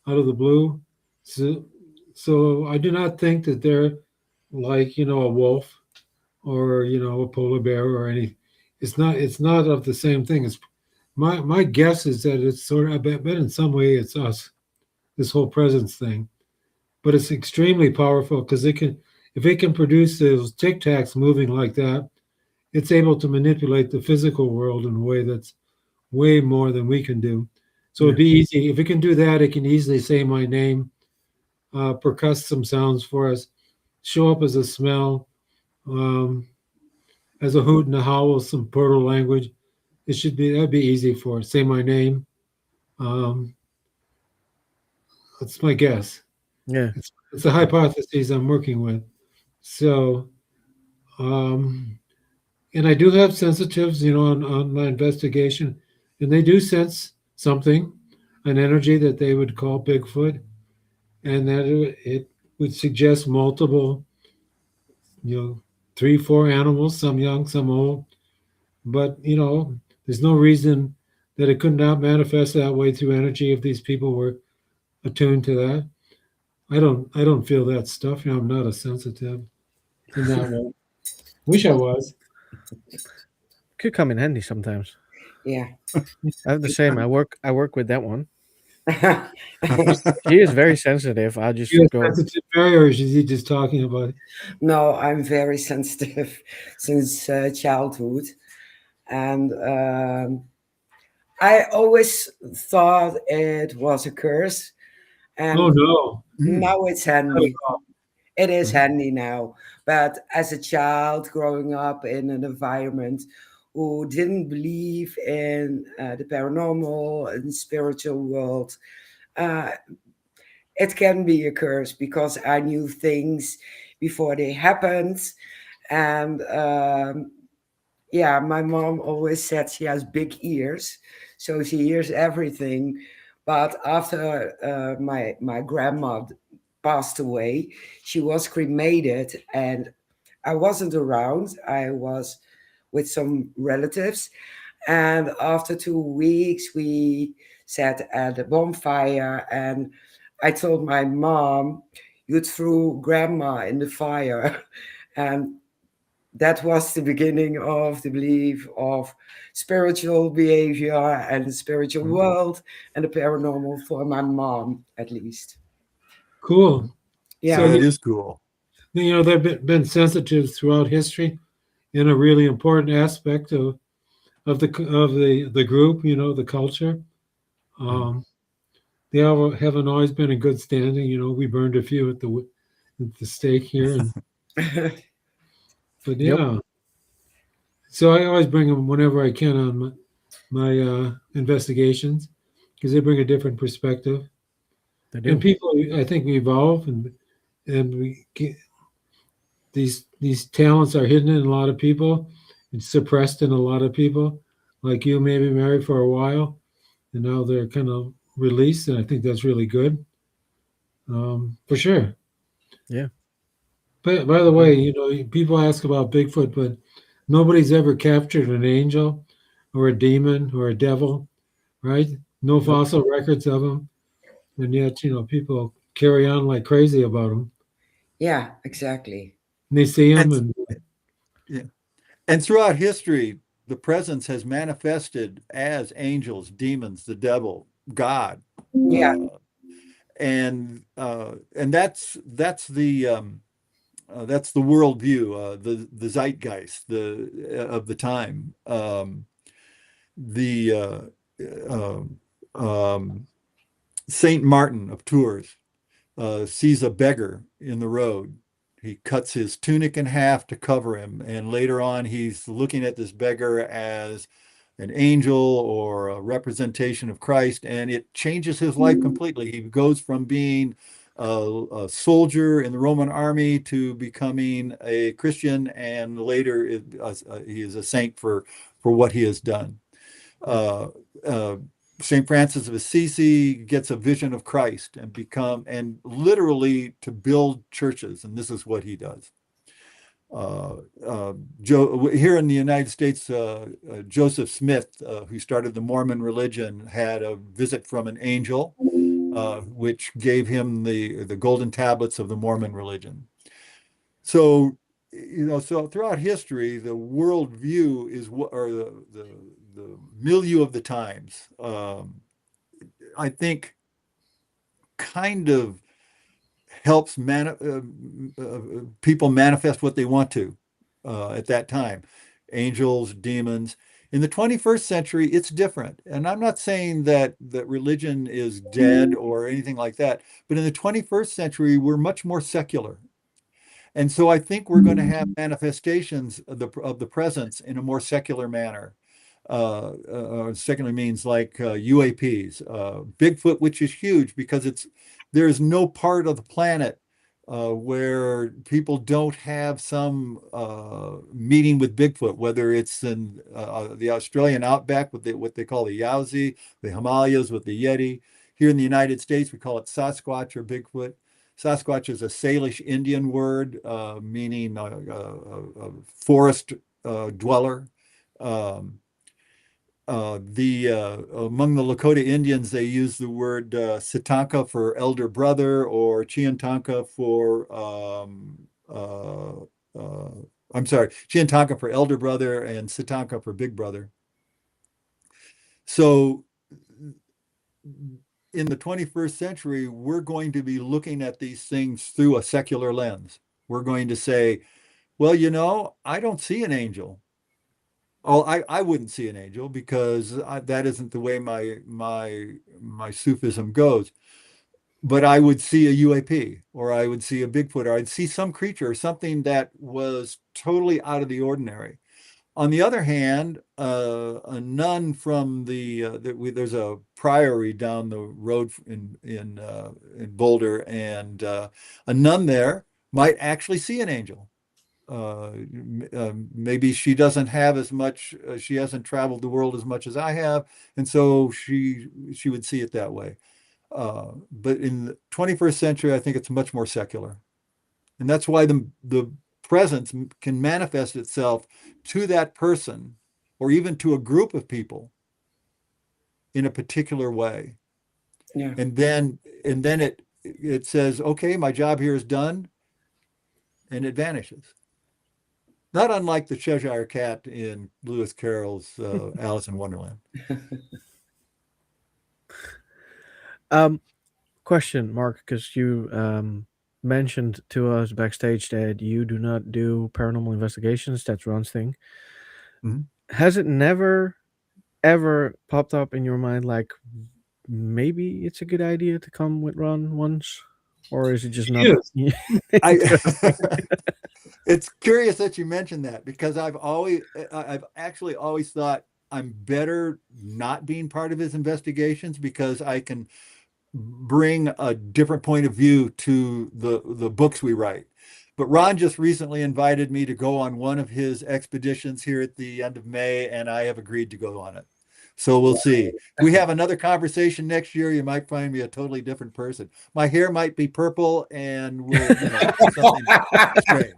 out of the blue. So I do not think that they're like, a wolf or, a polar bear or any. It's not of the same thing. It's my guess is that it's sort of, I bet in some way it's us, this whole presence thing. But it's extremely powerful because if it can produce those tic tacs moving like that, it's able to manipulate the physical world in a way that's way more than we can do. So it'd be easy. If it can do that, it can easily say my name, percuss some sounds for us, show up as a smell, as a hoot and a howl, some proto language. That'd be easy for it. Say my name. That's my guess. Yeah. It's a hypothesis I'm working with. So, and I do have sensitives, on my investigation, and they do sense something, an energy that they would call Bigfoot, and that it would suggest multiple, 3, 4 animals, some young, some old, but there's no reason that it could not manifest that way through energy if these people were attuned to that. I don't feel that stuff. I'm not a sensitive in that way. Wish I was. Could come in handy sometimes. Yeah. I have the same. I work with that one. He is very sensitive. I just go. Sensitive, or is he just talking about it? No, I'm very sensitive since childhood, and I always thought it was a curse. And oh no! Now it's handy. It is handy now. But as a child growing up in an environment who didn't believe in the paranormal and spiritual world, it can be a curse because I knew things before they happened. And my mom always said she has big ears, so she hears everything. But after my grandma passed away, she was cremated, and I wasn't around. I was with some relatives, and after 2 weeks, we sat at a bonfire, and I told my mom, "You threw grandma in the fire," and that was the beginning of the belief of spiritual behavior and the spiritual world and the paranormal for my mom, at least. Cool. Yeah. So That is cool. they've been sensitive throughout history in a really important aspect of the group. The culture. Um, they haven't always been in good standing. We burned a few at the stake here, but Yep. yeah. So I always bring them whenever I can on my investigations because they bring a different perspective. They And do. people, I think, we evolve, and these talents are hidden in a lot of people and suppressed in a lot of people. Like you, maybe married for a while, and now they're kind of released, and I think that's really good, for sure. Yeah. But by the Agree. way, people ask about Bigfoot, but nobody's ever captured an angel or a demon or a devil, right? No Nope. fossil records of them, and yet people carry on like crazy about them. Yeah, exactly. And they see them, And and yeah. And throughout history, the presence has manifested as angels, demons, the devil, God, Yeah. and that's the worldview, the zeitgeist of the time. The Saint Martin of Tours sees a beggar in the road. He cuts his tunic in half to cover him, and later on, he's looking at this beggar as an angel or a representation of Christ, and it changes his life completely. He goes from being a soldier in the Roman army to becoming a Christian, and later he is a saint for what he has done. Uh, uh, St. Francis of Assisi gets a vision of Christ and literally to build churches, and this is what he does. Here in the United States, Joseph Smith, who started the Mormon religion, had a visit from an angel, which gave him the golden tablets of the Mormon religion. So, so throughout history, the worldview is or the milieu of the times. I think kind of helps people manifest what they want to at that time. Angels, demons. In the 21st century, it's different. And I'm not saying that religion is dead or anything like that, but in the 21st century, we're much more secular. And so I think we're going to have manifestations of the presence in a more secular manner. Secular means like UAPs, Bigfoot, which is huge because there's no part of the planet where people don't have some meeting with Bigfoot, whether it's in the Australian outback with what they call the Yowzi, the Himalayas with the Yeti. Here in the United States, we call it Sasquatch or Bigfoot. Sasquatch is a Salish Indian word meaning a forest dweller. Among the Lakota Indians, they use the word Sitanka for elder brother or Chiantanka for I'm sorry, Chiantanka for elder brother and Sitanka for big brother. So in the 21st century, we're going to be looking at these things through a secular lens. We're going to say, well, I don't see an angel. Oh, I wouldn't see an angel because that isn't the way my Sufism goes. But I would see a UAP, or I would see a Bigfoot, or I'd see some creature, something that was totally out of the ordinary. On the other hand, a nun from there's a priory down the road in Boulder, and a nun there might actually see an angel. Maybe she doesn't have as much, she hasn't traveled the world as much as I have, and so she would see it that way. But in the 21st century, I think it's much more secular. And that's why the presence can manifest itself to that person or even to a group of people in a particular way. Yeah. And then it says, okay, my job here is done, and it vanishes. Not unlike the Cheshire Cat in Lewis Carroll's Alice in Wonderland. Question, Mark, because you mentioned to us backstage that you do not do paranormal investigations. That's Ron's thing. Mhm. Has it never, ever popped up in your mind like maybe it's a good idea to come with Ron once? Or is it just not? Yes. It's curious that you mentioned that, because I've actually always thought I'm better not being part of his investigations, because I can bring a different point of view to the books we write. But Ron just recently invited me to go on one of his expeditions here at the end of May, and I have agreed to go on it. So we'll see. If we have another conversation next year, you might find me a totally different person. My hair might be purple, and we'll, something strange.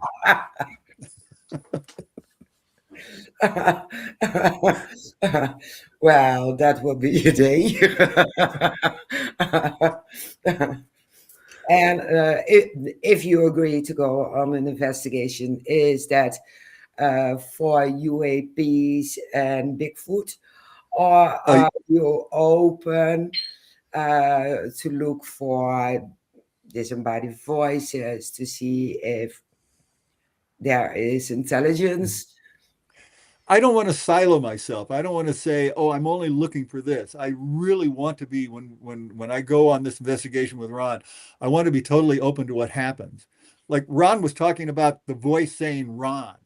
Well, that will be a day. And if you agree to go on an investigation, is that for UAPs and Bigfoot, or are you open to look for disembodied voices to see if there is intelligence? I don't want to silo myself. I don't want to say, oh, I'm only looking for this. I really want to be, when I go on this investigation with Ron, I want to be totally open to what happens. Like Ron was talking about the voice saying Ron.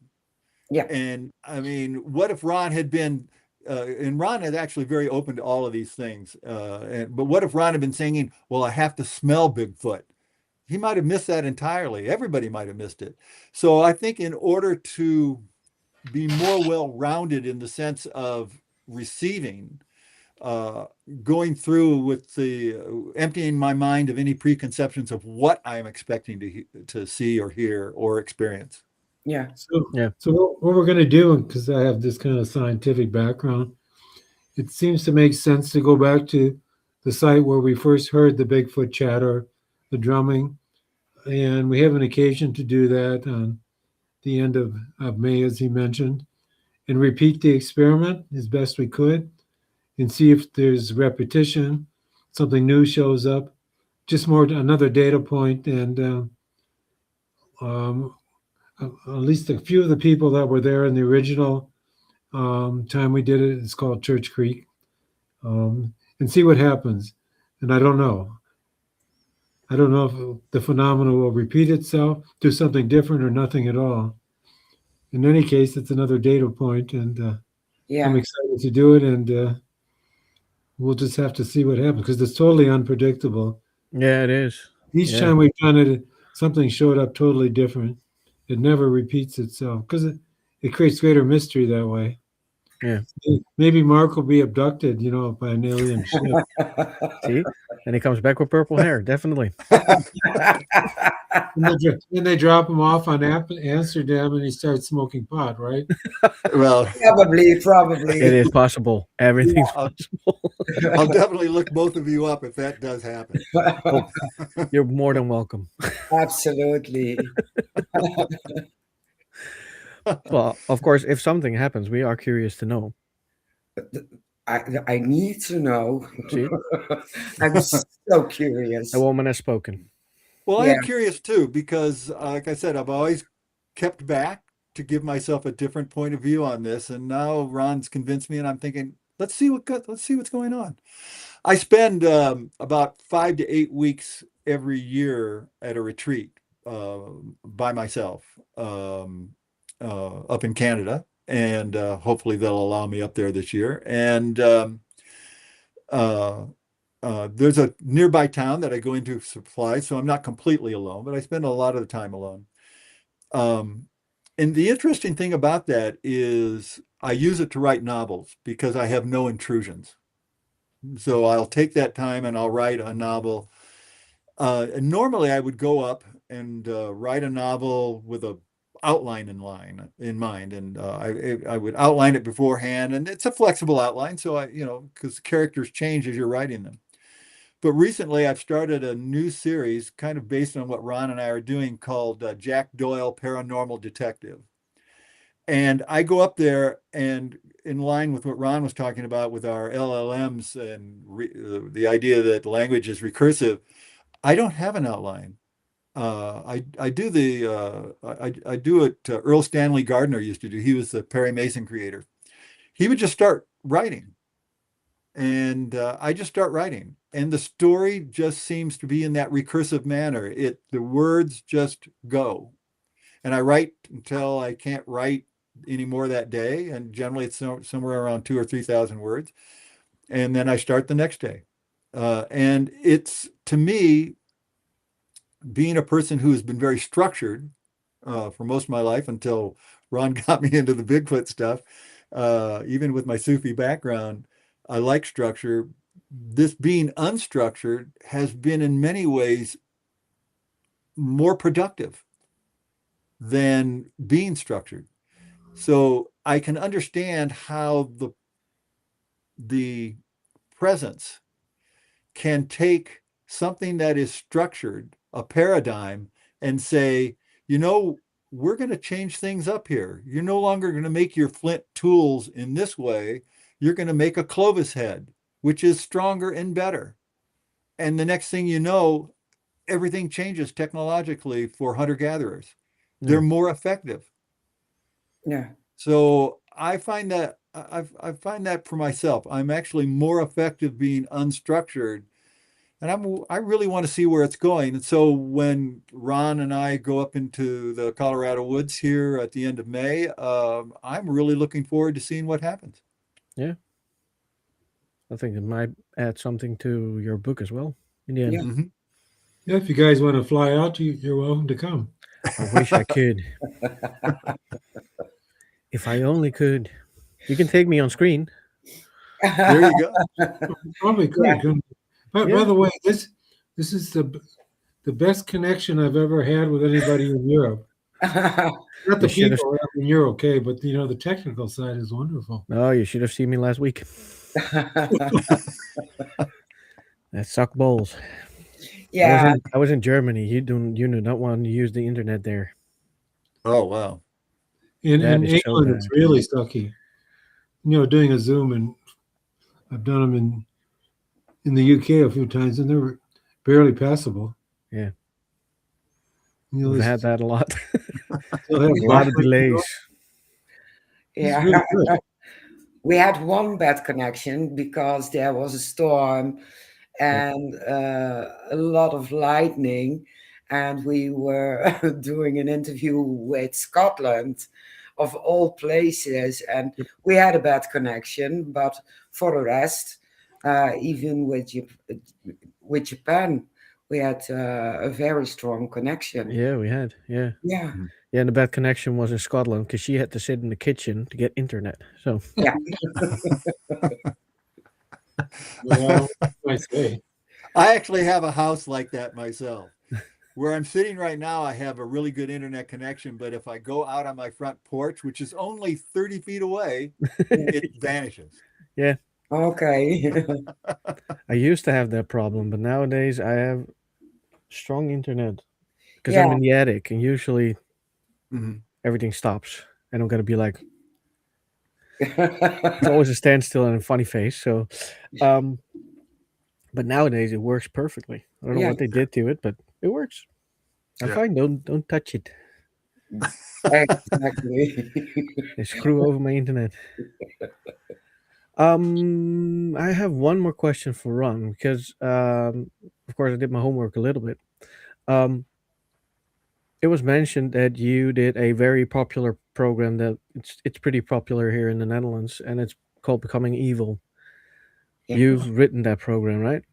Yeah. And I mean, what if Ron had been, and Ron is actually very open to all of these things. But what if Ron had been saying, well, I have to smell Bigfoot? He might have missed that entirely. Everybody might have missed it. So I think in order to be more well-rounded in the sense of receiving, going through with the emptying my mind of any preconceptions of what I'm expecting to see or hear or experience. Yeah. So what we're going to do, because I have this kind of scientific background, it seems to make sense to go back to the site where we first heard the Bigfoot chatter, the drumming, and we have an occasion to do that on the end of May, as he mentioned, and repeat the experiment as best we could and see if there's repetition, something new shows up, just more another data point, and at least a few of the people that were there in the original time we did it, it's called Church Creek, and see what happens. And I don't know. I don't know if the phenomenon will repeat itself, do something different, or nothing at all. In any case, it's another data point, and Yeah. I'm excited to do it, and we'll just have to see what happens, because it's totally unpredictable. Yeah, it is. Each time we've done it, something showed up totally different. It never repeats itself, because it creates greater mystery that way. Yeah. Maybe Mark will be abducted, by an alien ship. See? And he comes back with purple hair, definitely. Then they drop him off on Amsterdam and he starts smoking pot, right? Well, Probably. It is possible. Everything's possible. I'll definitely look both of you up if that does happen. Well, you're more than welcome. Absolutely. Well, of course, if something happens, we are curious to know. I need to know. See? I'm so curious. A woman has spoken. Well, Yeah. I'm curious too, because like I said, I've always kept back to give myself a different point of view on this. And now Ron's convinced me, and I'm thinking, let's see what's going on. I spend about 5 to 8 weeks every year at a retreat by myself up in Canada, and hopefully they'll allow me up there this year. And there's a nearby town that I go into for supplies, so I'm not completely alone, but I spend a lot of the time alone. And the interesting thing about that is I use it to write novels because I have no intrusions. So I'll take that time and I'll write a novel. And normally I would go up and write a novel with a outline in mind, and I would outline it beforehand, and it's a flexible outline, so because characters change as you're writing them. But recently I've started a new series kind of based on what Ron and I are doing called Jack Doyle Paranormal Detective. And I go up there and in line with what Ron was talking about with our LLMs and the idea that language is recursive, I don't have an outline. I do I do what Earl Stanley Gardner used to do. He was the Perry Mason creator. He would just start writing, and I just start writing, and the story just seems to be in that recursive manner. The words just go, and I write until I can't write anymore that day, and generally it's somewhere around 2,000 or 3,000 words, and then I start the next day. And it's, to me, being a person who has been very structured for most of my life until Ron got me into the Bigfoot stuff, even with my Sufi background, I like structure. This being unstructured has been in many ways more productive than being structured. So I can understand how the presence can take something that is structured, a paradigm, and say, we're going to change things up here. You're no longer going to make your flint tools in this way. You're going to make a Clovis head, which is stronger and better. And the next thing you know, everything changes technologically for hunter-gatherers. They're more effective. Yeah. So I find that I find that for myself. I'm actually more effective being unstructured, and I really want to see where it's going. And so when Ron and I go up into the Colorado woods here at the end of May, I'm really looking forward to seeing what happens. Yeah. I think it might add something to your book as well in the end. Yeah. Mm-hmm. Yeah, if you guys want to fly out, you're welcome to come. I wish I could. If I only could. You can take me on screen. There you go. Probably could. Yeah. couldn't you? By the way, this is the best connection I've ever had with anybody in Europe. Not the You should have. people, I mean, you're okay, but the technical side is wonderful. No, you should have seen me last week. That sucked balls. Yeah. I was in Germany. You do not want to use the internet there. Oh, wow. In That is so England, it's bad. really sucky. Doing a Zoom, and I've done them in the UK a few times, and they're barely passable. Yeah. We've had that a lot. Still have A lot of delays. Yeah. Really good. We had one bad connection because there was a storm and a lot of lightning, and we were doing an interview with Scotland, of all places, and we had a bad connection. But for the rest, even with Japan, we had a very strong connection. Yeah, we had. Yeah. Yeah. Yeah, and the bad connection was in Scotland because she had to sit in the kitchen to get internet. So Yeah. Well, I say. I actually have a house like that myself. Where I'm sitting right now, I have a really good internet connection, but if I go out on my front porch, which is only 30 feet away, it vanishes. Yeah. Okay. I used to have that problem, but nowadays I have strong internet because Yeah. I'm in the attic, and usually Mhm. everything stops, and I'm gonna be like, it's always a standstill and a funny face. So, but nowadays it works perfectly. I don't know Yeah. what they did to it, but it works. I'm Yeah. fine. Don't touch it. Exactly. They screw over my internet. I have one more question for Ron because, of course, I did my homework a little bit. It was mentioned that you did a very popular program that it's pretty popular here in the Netherlands, and it's called Becoming Evil. Yeah. You've written that program, right?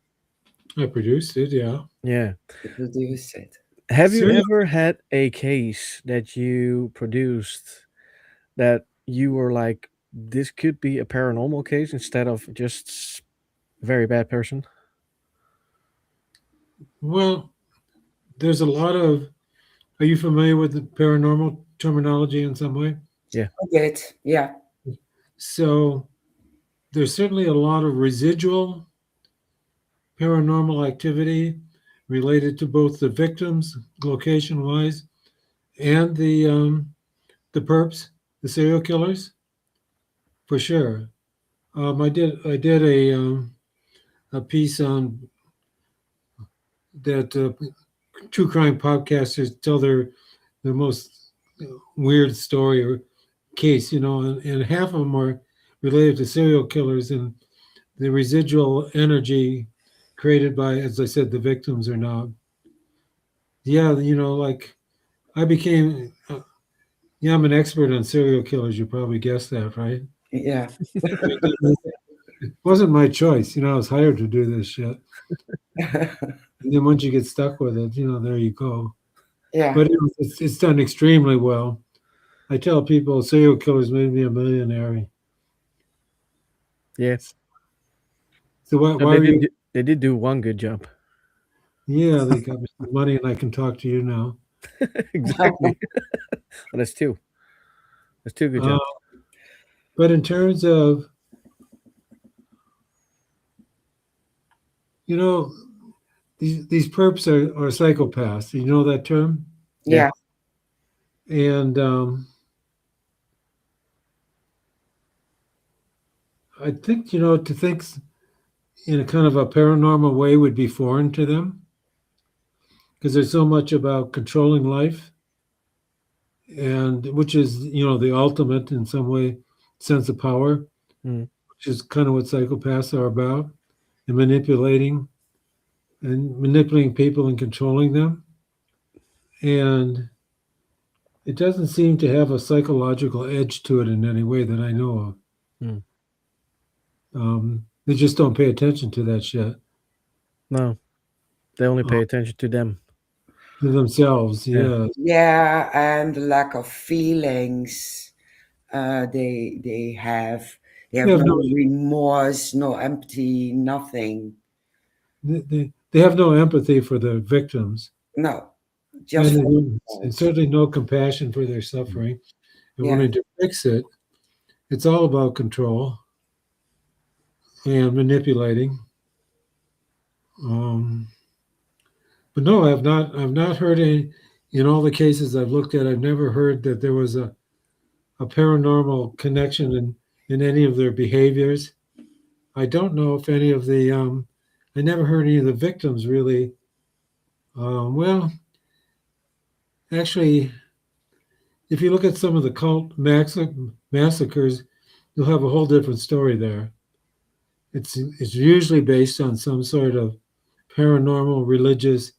I produced it, yeah. Yeah. To produce it. Have you Serial ever had a case that you produced that you were like, this could be a paranormal case instead of just a very bad person? Well, there's a lot of. Are you familiar with the paranormal terminology in some way? Yeah. A bit, yeah. So there's certainly a lot of residual paranormal activity related to both the victims, location-wise, and the perps, the serial killers, for sure. I did a piece on that true crime podcasters tell their most weird story or case, and half of them are related to serial killers and the residual energy created by, as I said, the victims or not. Yeah, like I became, yeah, I'm an expert on serial killers. You probably guessed that, right? Yeah. I mean, it wasn't my choice. I was hired to do this shit. And then once you get stuck with it, there you go. Yeah. But it's done extremely well. I tell people serial killers made me a millionaire. Yeah. So why, So why are you? they did do one good job. Yeah, they got me some money and I can talk to you now. Exactly. Well, that's two. That's two good Uh, jobs. but in terms of, these perps are psychopaths. You know that term? Yeah. And I think, to think in a kind of a paranormal way would be foreign to them because there's so much about controlling life, and which is, the ultimate in some way sense of power, Mm. which is kind of what psychopaths are about, and manipulating people and controlling them. And it doesn't seem to have a psychological edge to it in any way that I know of. Mm. They just don't pay attention to that shit. No, they only pay attention to them. To themselves, Yeah. yeah. Yeah, and the lack of feelings. They have They have no no, remorse, no empathy, nothing. they have no empathy for the victims, No, and, just for and themselves. certainly no compassion for their suffering and Yeah. wanting to fix it. It's all about control and manipulating. Um, but no, I've not heard any. In all the cases I've looked at, I've never heard that there was a paranormal connection in any of their behaviors. I don't know if any of the I never heard any of the victims really. Well, actually, if you look at some of the cult massacres, you'll have a whole different story there. It's usually based on some sort of paranormal religious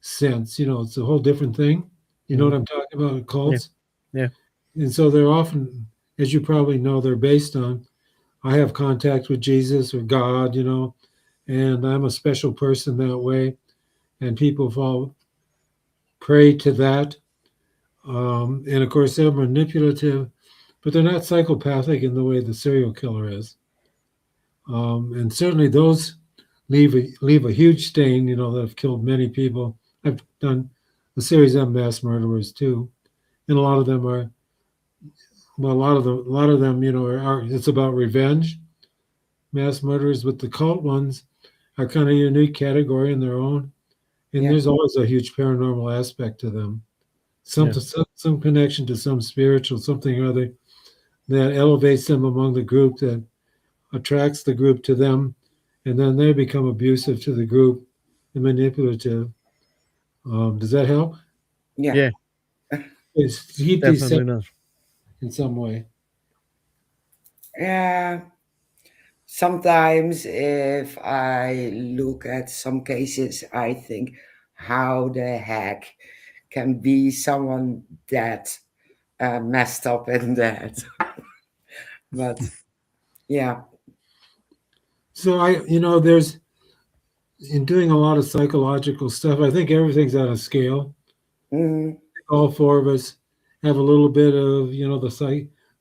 sense. It's a whole different thing. You know what I'm talking about? Cults. Yeah. And so they're often, as you probably know, they're based on I have contact with Jesus or God, and I'm a special person that way. And people fall prey to that. And of course, they're manipulative, but they're not psychopathic in the way the serial killer is. And certainly those leave a huge stain, that have killed many people. I've done a series on mass murderers too, and a lot of them are, well, a lot of them, are it's about revenge. Mass murderers, but the cult ones are kind of a unique category in their own, and Yeah. there's always a huge paranormal aspect to them. Yeah. Some connection to some spiritual something or other that elevates them among the group, that attracts the group to them, and then they become abusive to the group and manipulative. Does that help? Yeah. Yeah. It's to keep these Definitely separate not. in some way. Yeah. Sometimes if I look at some cases, I think, how the heck can be someone that messed up in that? But yeah. So there's in doing a lot of psychological stuff. I think everything's on a scale. Mhm. All four of us have a little bit of,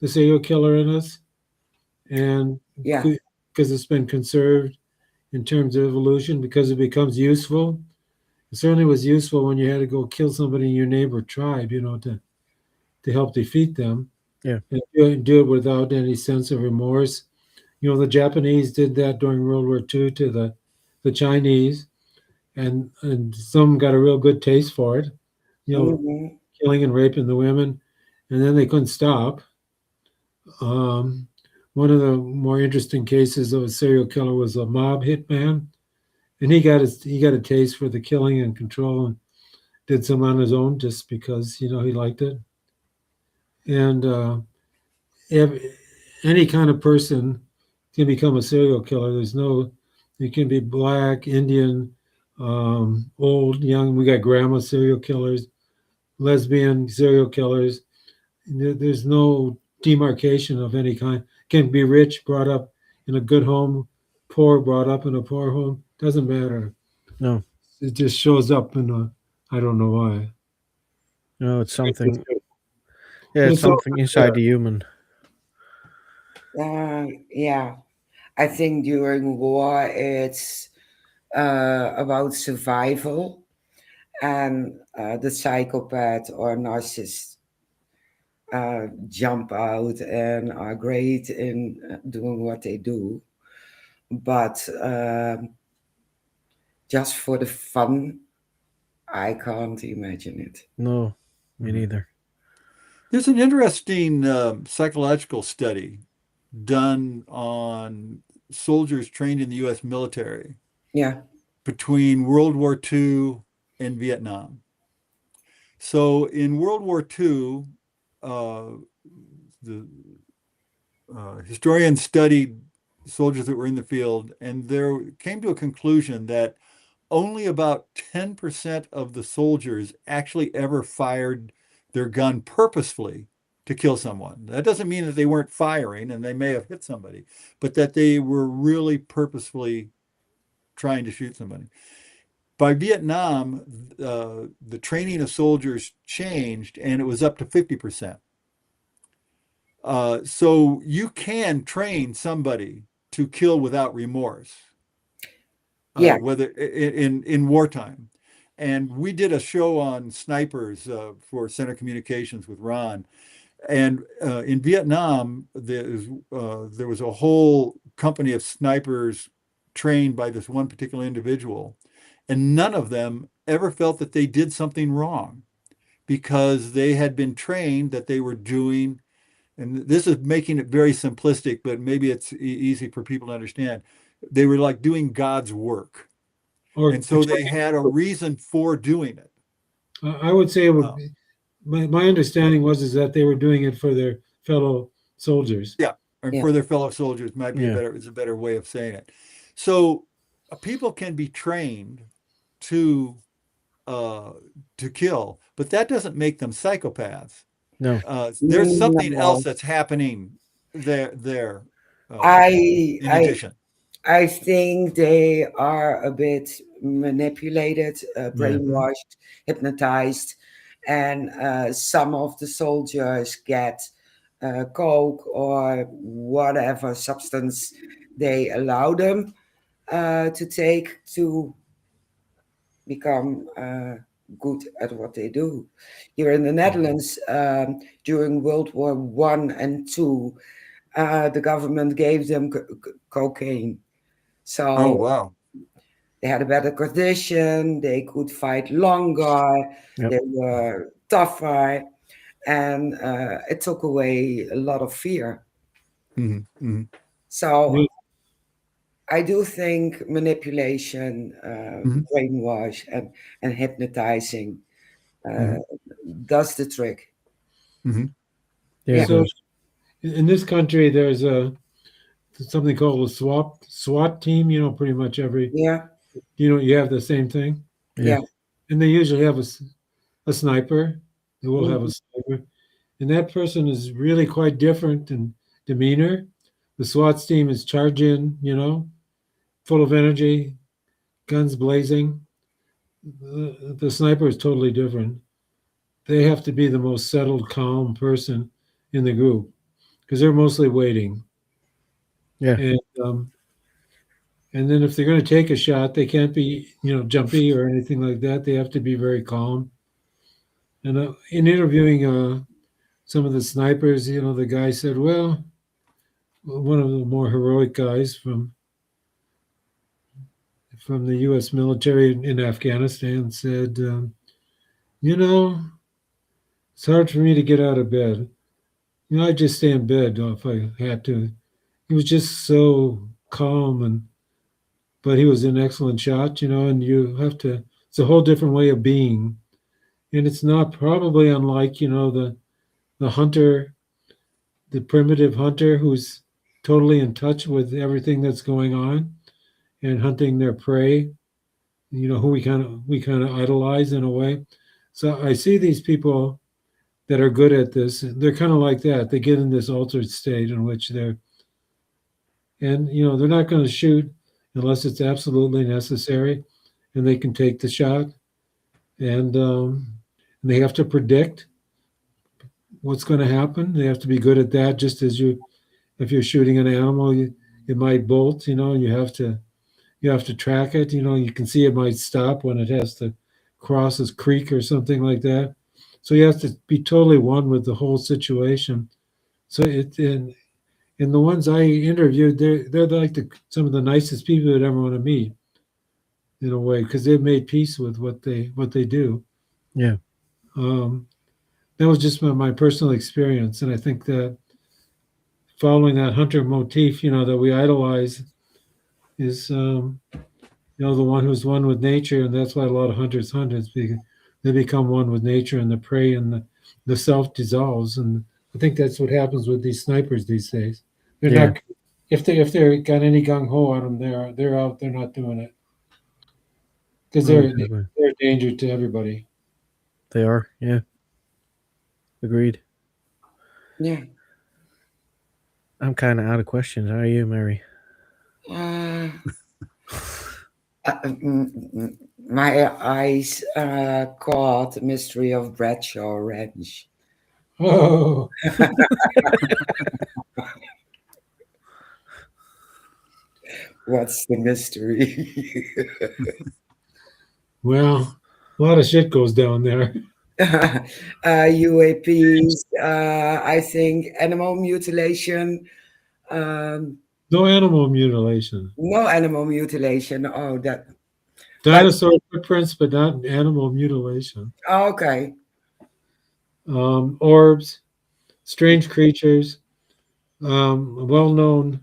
the serial killer in us, and Yeah. because it's been conserved in terms of evolution, because it becomes useful. It certainly was useful when you had to go kill somebody in your neighbor tribe, to help defeat them. Yeah. And do it without any sense of remorse. The Japanese did that during World War II to the Chinese, and some got a real good taste for it, Mhm. killing and raping the women, and then they couldn't stop. Um, One of the more interesting cases of a serial killer was a mob hitman, and he got a taste for the killing and control, and did some on his own just because he liked it. And if any kind of person can become a serial killer. You can be black, Indian, old, young. We got grandma serial killers, lesbian serial killers. There's no demarcation of any kind. Can be rich, brought up in a good home, poor, brought up in a poor home. Doesn't matter. No, It just shows up in a, I don't know why. no, it's something. Yeah, But it's it's all something there. inside the human. Yeah. I think during war it's about survival, and the psychopath or narcissist jump out and are great in doing what they do. But just for the fun, I can't imagine it. No, me neither. There's an interesting psychological study done on soldiers trained in the U.S. military Yeah. between World War II and Vietnam. So in World War II, the historians studied soldiers that were in the field, and there came to a conclusion that only about 10% of the soldiers actually ever fired their gun purposefully to kill someone. That doesn't mean that they weren't firing and they may have hit somebody, but that they were really purposefully trying to shoot somebody. By Vietnam, the training of soldiers changed and it was up to 50%. So you can train somebody to kill without remorse, Yeah. whether in wartime. And we did a show on snipers for Center Communications with Ron. And in Vietnam, there was a whole company of snipers trained by this one particular individual, and none of them ever felt that they did something wrong because they had been trained that they were doing, and this is making it very simplistic, but maybe it's easy for people to understand. They were like doing God's work. Or And so they had a reason for doing it. I would say it would be, my understanding is that they were doing it for their fellow soldiers. Yeah, or Yeah. for their fellow soldiers might be Yeah. is a better way of saying it. So people can be trained to kill, but that doesn't make them psychopaths. No, There's something No. else that's happening there I in I addition. I think they are a bit manipulated, brainwashed, hypnotized, and some of the soldiers get coke or whatever substance they allow them to take to become good at what they do. Here in the Netherlands, during World War One and Two, the government gave them cocaine. So Oh, wow. they had a better condition, they could fight longer, Yep. they were tougher, and it took away a lot of fear. Mhm, mhm, So I do think manipulation, mhm, brainwash, and hypnotizing mhm, does the trick. mhm. yeah, Yeah. it So does. in this country, there's something called a SWAT team. Pretty much Yeah. you have the same thing, Yeah, Yeah. and they usually have a sniper. They will have a Mhm. sniper, and that person is really quite different in demeanor. The SWAT team is charge in, full of energy, guns blazing. The sniper is totally different. they have to be the most settled, calm person in the group because they're mostly waiting. Yeah. And then if they're going to take a shot, they can't be, jumpy or anything like that. They have to be very calm. And in interviewing some of the snipers, the guy said, well, one of the more heroic guys from the U.S. military in Afghanistan said, it's hard for me to get out of bed. I'd just stay in bed if I had to. He was just so calm, but he was an excellent shot, and you have to, it's a whole different way of being. And it's not probably unlike, the hunter, the primitive hunter who's totally in touch with everything that's going on and hunting their prey, who we kind of idolize in a way. So I see these people that are good at this. They're kind of like that. They get in this altered state in which they're not going to shoot unless it's absolutely necessary, and they can take the shot. And they have to predict what's going to happen. They have to be good at that. Just as if you're shooting an animal, it might bolt. And you have to track it. You can see it might stop when it has to cross a creek or something like that. So you have to be totally one with the whole situation. So and the ones I interviewed, they're like some of the nicest people you'd ever want to meet, in a way, because they've made peace with what they do. Yeah. That was just my personal experience, and I think that following that hunter motif, that we idolize, is the one who's one with nature, and that's why a lot of hunters hunt, is because they become one with nature, and the prey and the self dissolves. And I think that's what happens with these snipers these days. They're not, if they're got any gung ho on them, they're out. They're not doing it because they're a danger to everybody. They are, yeah. Agreed. Yeah. I'm kind of out of questions. How are you, Mary? My eyes caught the Mystery of Bradshaw Ranch. Oh, What's the mystery? well, a lot of shit goes down there. UAPs, I think animal mutilation. No animal mutilation. No animal mutilation. Oh, that. Dinosaur footprints, but not animal mutilation. Okay. Orbs, strange creatures, well-known.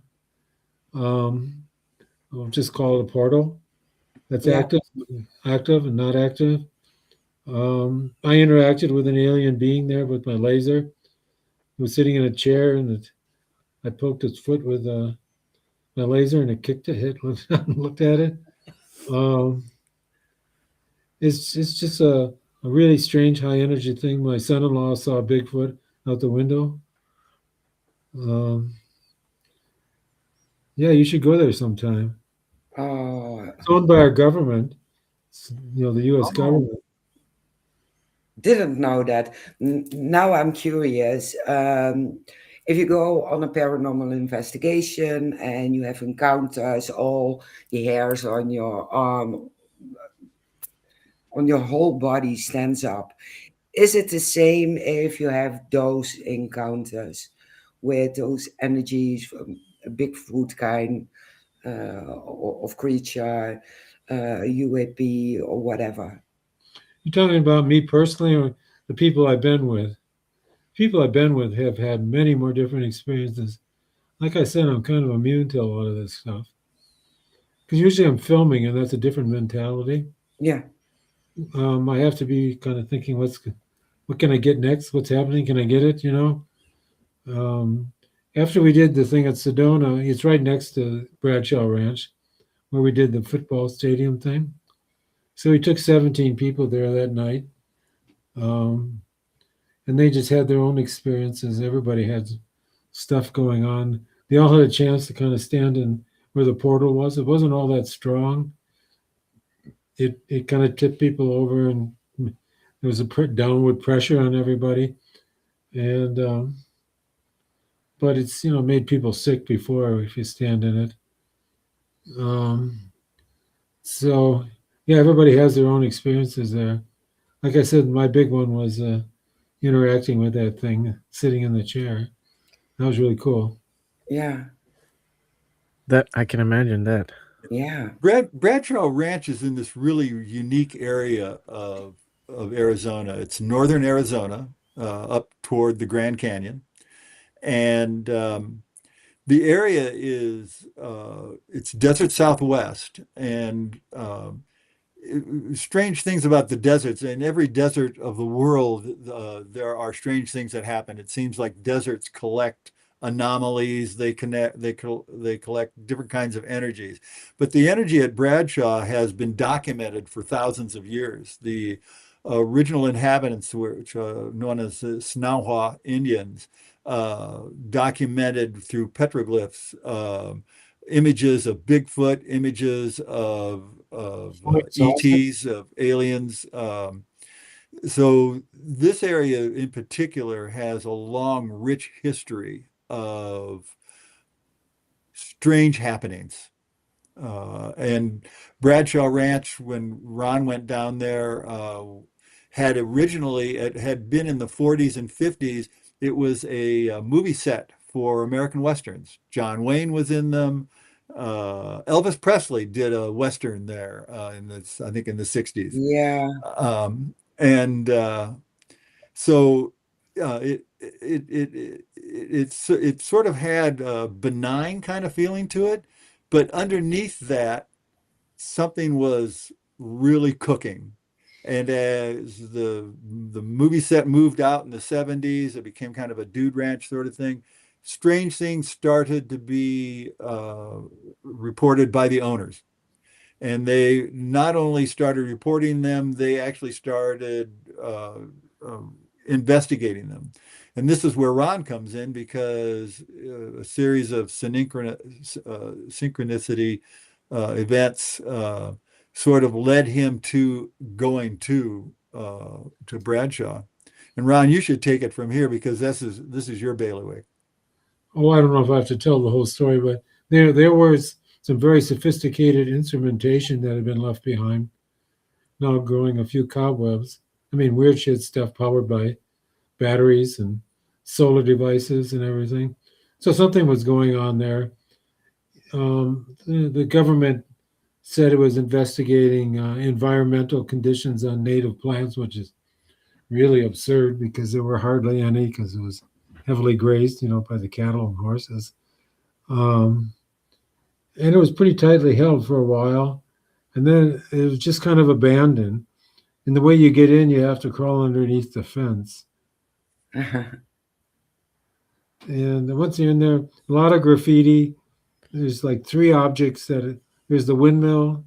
I'll just call it a portal that's active and not active. I interacted with an alien being there with my laser. He was sitting in a chair, and I poked his foot with my laser, and it kicked it. Looked at it. It's just a really strange high energy thing. My son-in-law saw Bigfoot out the window. Yeah, you should go there sometime. It's owned by our government, the U.S. government. Didn't know that. Now I'm curious. If you go on a paranormal investigation and you have encounters, all the hairs on your arm, on your whole body stands up. Is it the same if you have those encounters with those energies from a Bigfoot kind of creature, UAP or whatever? You're talking about me personally, or the people I've been with? People I've been with have had many more different experiences. Like I said, I'm kind of immune to a lot of this stuff. Because usually I'm filming, and that's a different mentality. Yeah. I have to be kind of thinking, what can I get next? What's happening? Can I get it? After we did the thing at Sedona, it's right next to Bradshaw Ranch, where we did the football stadium thing. So we took 17 people there that night. And they just had their own experiences. Everybody had stuff going on. They all had a chance to kind of stand in where the portal was. It wasn't all that strong. It kind of tipped people over, and there was a downward pressure on everybody, and but it's made people sick before if you stand in it. So yeah, everybody has their own experiences there. Like I said, my big one was interacting with that thing sitting in the chair. That was really cool. Yeah. That I can imagine that. Yeah. Bradshaw Ranch is in this really unique area of Arizona. It's northern Arizona, up toward the Grand Canyon, and the area is it's desert Southwest, and strange things about the deserts. In every desert of the world, there are strange things that happen. It seems like deserts collect anomalies. They collect different kinds of energies. But the energy at Bradshaw has been documented for thousands of years. The original inhabitants, which are known as the Snauha Indians, documented through petroglyphs, images of Bigfoot, images of ETs, of aliens. So this area in particular has a long, rich history of strange happenings. And Bradshaw Ranch, when Ron went down there, had originally, it had been in the 40s and 50s. It was a movie set for American Westerns. John Wayne was in them. Elvis Presley did a Western there I think in the 60s. Yeah. And so it sort of had a benign kind of feeling to it, but underneath that, something was really cooking. And as the movie set moved out in the 70s, it became kind of a dude ranch sort of thing. Strange things started to be reported by the owners. And they not only started reporting them, they actually started investigating them. And this is where Ron comes in, because a series of synchronicity events sort of led him to going to Bradshaw. And Ron, you should take it from here, because this is your bailiwick. Oh, I don't know if I have to tell the whole story, but there was some very sophisticated instrumentation that had been left behind, now growing a few cobwebs. I mean, weird shit stuff powered by batteries and solar devices and everything. So something was going on there. The government said it was investigating environmental conditions on native plants, which is really absurd because there were hardly any, because it was heavily grazed, by the cattle and horses. And it was pretty tightly held for a while. And then it was just kind of abandoned. And the way you get in, you have to crawl underneath the fence. And once you're in there, a lot of graffiti. There's like three objects there's the windmill,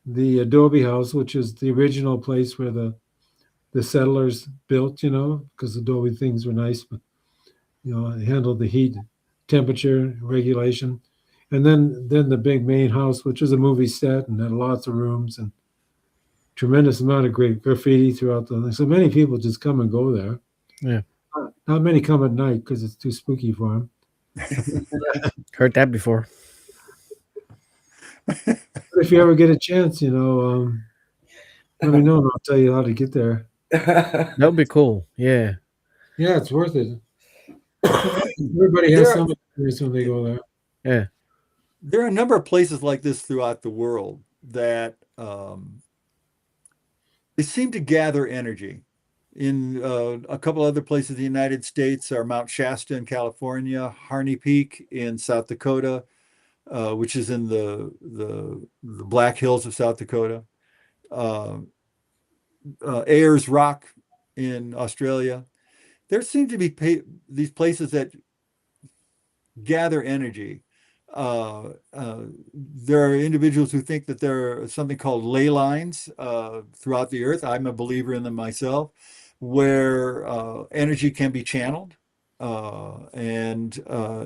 the adobe house, which is the original place where the settlers built, because adobe things were nice, but it handled the heat, temperature regulation. And then the big main house, which was a movie set and had lots of rooms and tremendous amount of great graffiti throughout the thing. So many people just come and go there. Yeah. Not many come at night because it's too spooky for them. Heard that before. But if you ever get a chance, let me know and I'll tell you how to get there. That would be cool. Yeah. Yeah, it's worth it. Everybody has some experience when they go there. Yeah. There are a number of places like this throughout the world that they seem to gather energy. In a couple other places in the United States are Mount Shasta in California, Harney Peak in South Dakota, which is in the Black Hills of South Dakota, Ayers Rock in Australia. There seem to be these places that gather energy. There are individuals who think that there are something called ley lines throughout the earth. I'm a believer in them myself, where energy can be channeled. And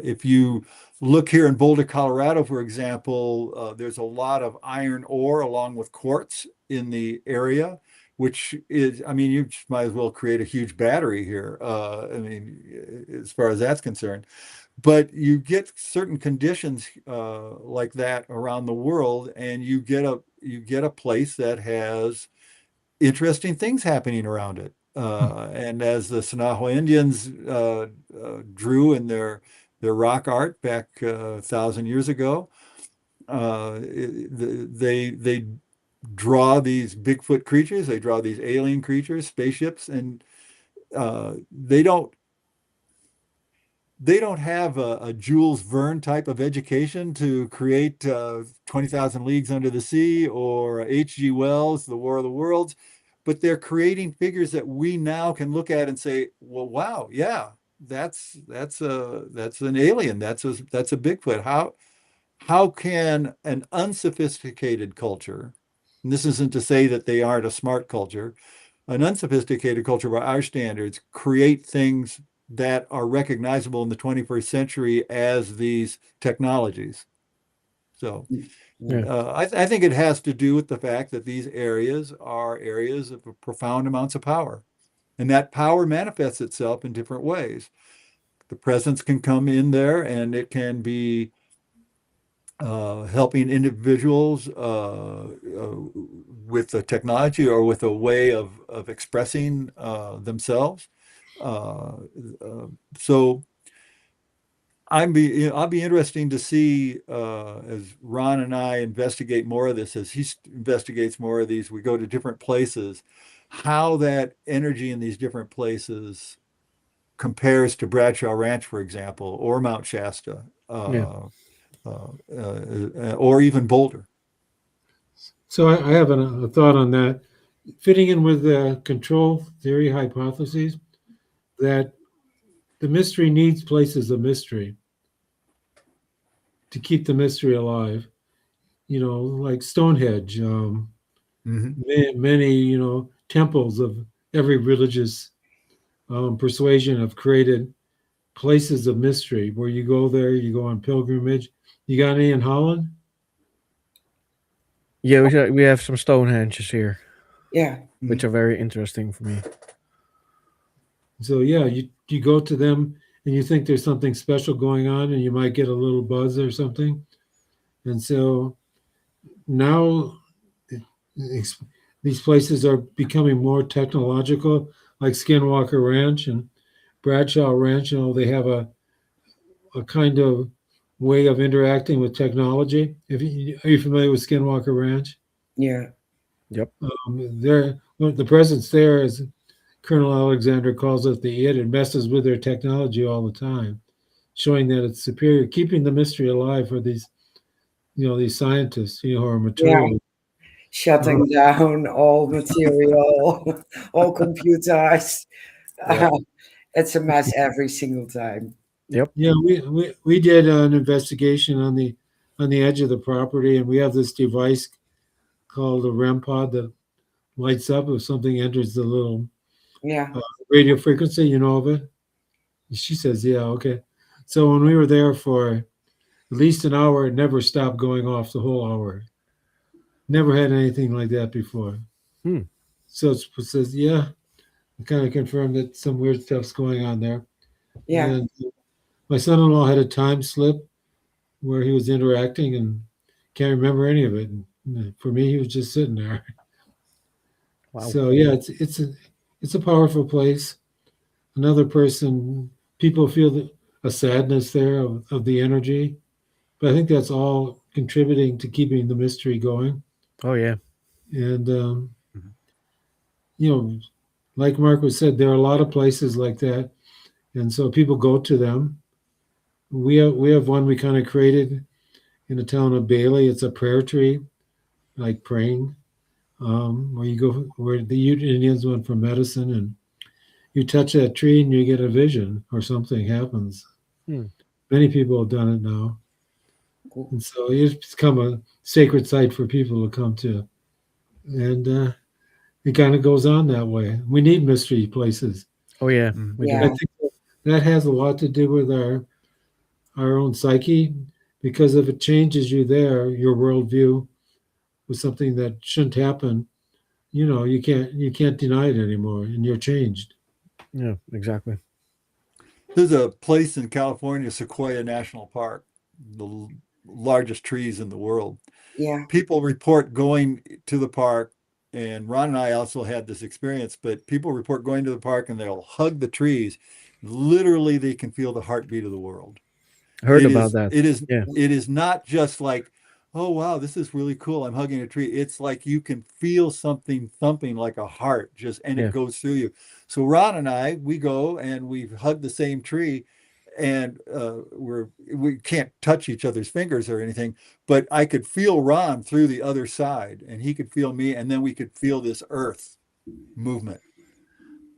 if you look here in Boulder, Colorado, for example, there's a lot of iron ore along with quartz in the area which is, I mean, you just might as well create a huge battery here. I mean, as far as that's concerned. But you get certain conditions like that around the world, and you get a place that has interesting things happening around it. And as the Sanaho Indians drew in their rock art back 1,000 years ago, they draw these Bigfoot creatures, they draw these alien creatures, spaceships, and they don't have a Jules Verne type of education to create 20,000 Leagues Under the Sea or H.G. Wells, The War of the Worlds, but they're creating figures that we now can look at and say, well, wow, yeah, that's an alien, that's a Bigfoot. How can an unsophisticated culture, and this isn't to say that they aren't a smart culture, an unsophisticated culture by our standards, create things that are recognizable in the 21st century as these technologies? So I think it has to do with the fact that these areas are areas of profound amounts of power. And that power manifests itself in different ways. The presence can come in there, and it can be helping individuals with the technology or with a way of expressing themselves. So I'll be interesting to see as Ron and I investigate more of this, as he investigates more of these, we go to different places, how that energy in these different places compares to Bradshaw Ranch, for example, or Mount Shasta, or even Boulder. So I have a thought on that, fitting in with the control theory hypotheses, that the mystery needs places of mystery to keep the mystery alive. Like Stonehenge, many temples of every religious persuasion have created places of mystery where you go there, you go on pilgrimage. You got any in Holland? Yeah, we have some Stonehenges here, Yeah. which are very interesting for me. So yeah, you go to them and you think there's something special going on, and you might get a little buzz or something. And so now these places are becoming more technological, like Skinwalker Ranch and Bradshaw Ranch. They have a kind of way of interacting with technology. Are you familiar with Skinwalker Ranch? Yeah. Yep. The presence there, as Colonel Alexander calls it, it messes with their technology all the time, showing that it's superior, keeping the mystery alive for these scientists, who are material. Yeah. Shutting down all material, all computers. Yeah. It's a mess every single time. Yep. Yeah, we did an investigation on the edge of the property, and we have this device called a REM pod that lights up if something enters the little radio frequency. You know of it? She says, yeah, okay. So when we were there for at least an hour, it never stopped going off the whole hour. Never had anything like that before. So it says, yeah, it kind of confirmed that some weird stuff's going on there. Yeah. And my son-in-law had a time slip where he was interacting and can't remember any of it. And for me, he was just sitting there. Wow. So yeah, it's a powerful place. Another person, people feel a sadness there of the energy, but I think that's all contributing to keeping the mystery going. Oh yeah. And like Mark said, there are a lot of places like that, and so people go to them. We have one we kind of created in the town of Bailey. It's a prayer tree, like praying, where you go, where the Ute Indians went for medicine, and you touch that tree and you get a vision or something happens. Many people have done it now. Cool. And so it's become a sacred site for people to come to. And it kind of goes on that way. We need mystery places. Oh yeah. Yeah. I think that has a lot to do with our own psyche, because if it changes you there, your worldview was something that shouldn't happen, you can't deny it anymore, and you're changed. Yeah, exactly. There's a place in California, Sequoia National Park, the largest trees in the world. Yeah. People report going to the park, and Ron and I also had this experience, but people report going to the park and they'll hug the trees. Literally, they can feel the heartbeat of the world. Heard about that. Yeah. It is not just like, oh wow, this is really cool. I'm hugging a tree. It's like you can feel something thumping like a heart and Yeah. it goes through you. So Ron and I, we go and we hug the same tree, and we can't touch each other's fingers or anything, but I could feel Ron through the other side, and he could feel me, and then we could feel this earth movement.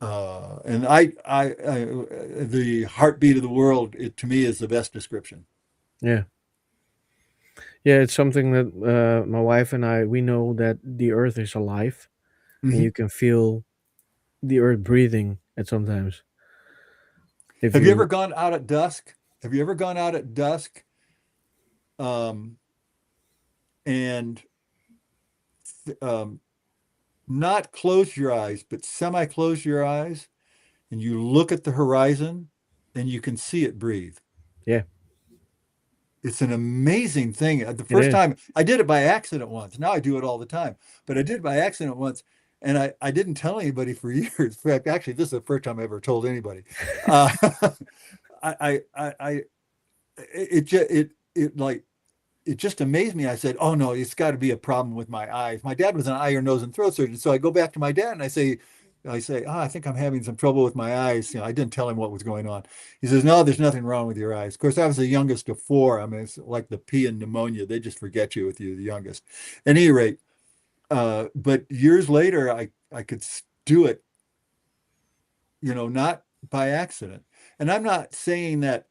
And the heartbeat of the world, to me, is the best description. Yeah. Yeah, it's something that my wife and I, we know that the earth is alive, and Mhm. you can feel the earth breathing at sometimes. If Have you ever gone out at dusk? Have you ever gone out at dusk, and not close your eyes, but semi-close your eyes, and you look at the horizon, and you can see it breathe? Yeah. It's an amazing thing. The It first is. time I did it by accident once. Now I do it all the time, but I did it by accident once, and I didn't tell anybody for years. In fact, actually, this is the first time I ever told anybody. Uh, I it just amazed me. I said, "Oh no, it's got to be a problem with my eyes." My dad was an eye, ear, nose, and throat surgeon, so I go back to my dad and I say, "Oh, I think I'm having some trouble with my eyes." I didn't tell him what was going on. He says, "No, there's nothing wrong with your eyes." Of course, I was the youngest of four. I mean, it's like the P in pneumonia; they just forget you with you, the youngest. At any rate, but years later, I could do it, not by accident. And I'm not saying that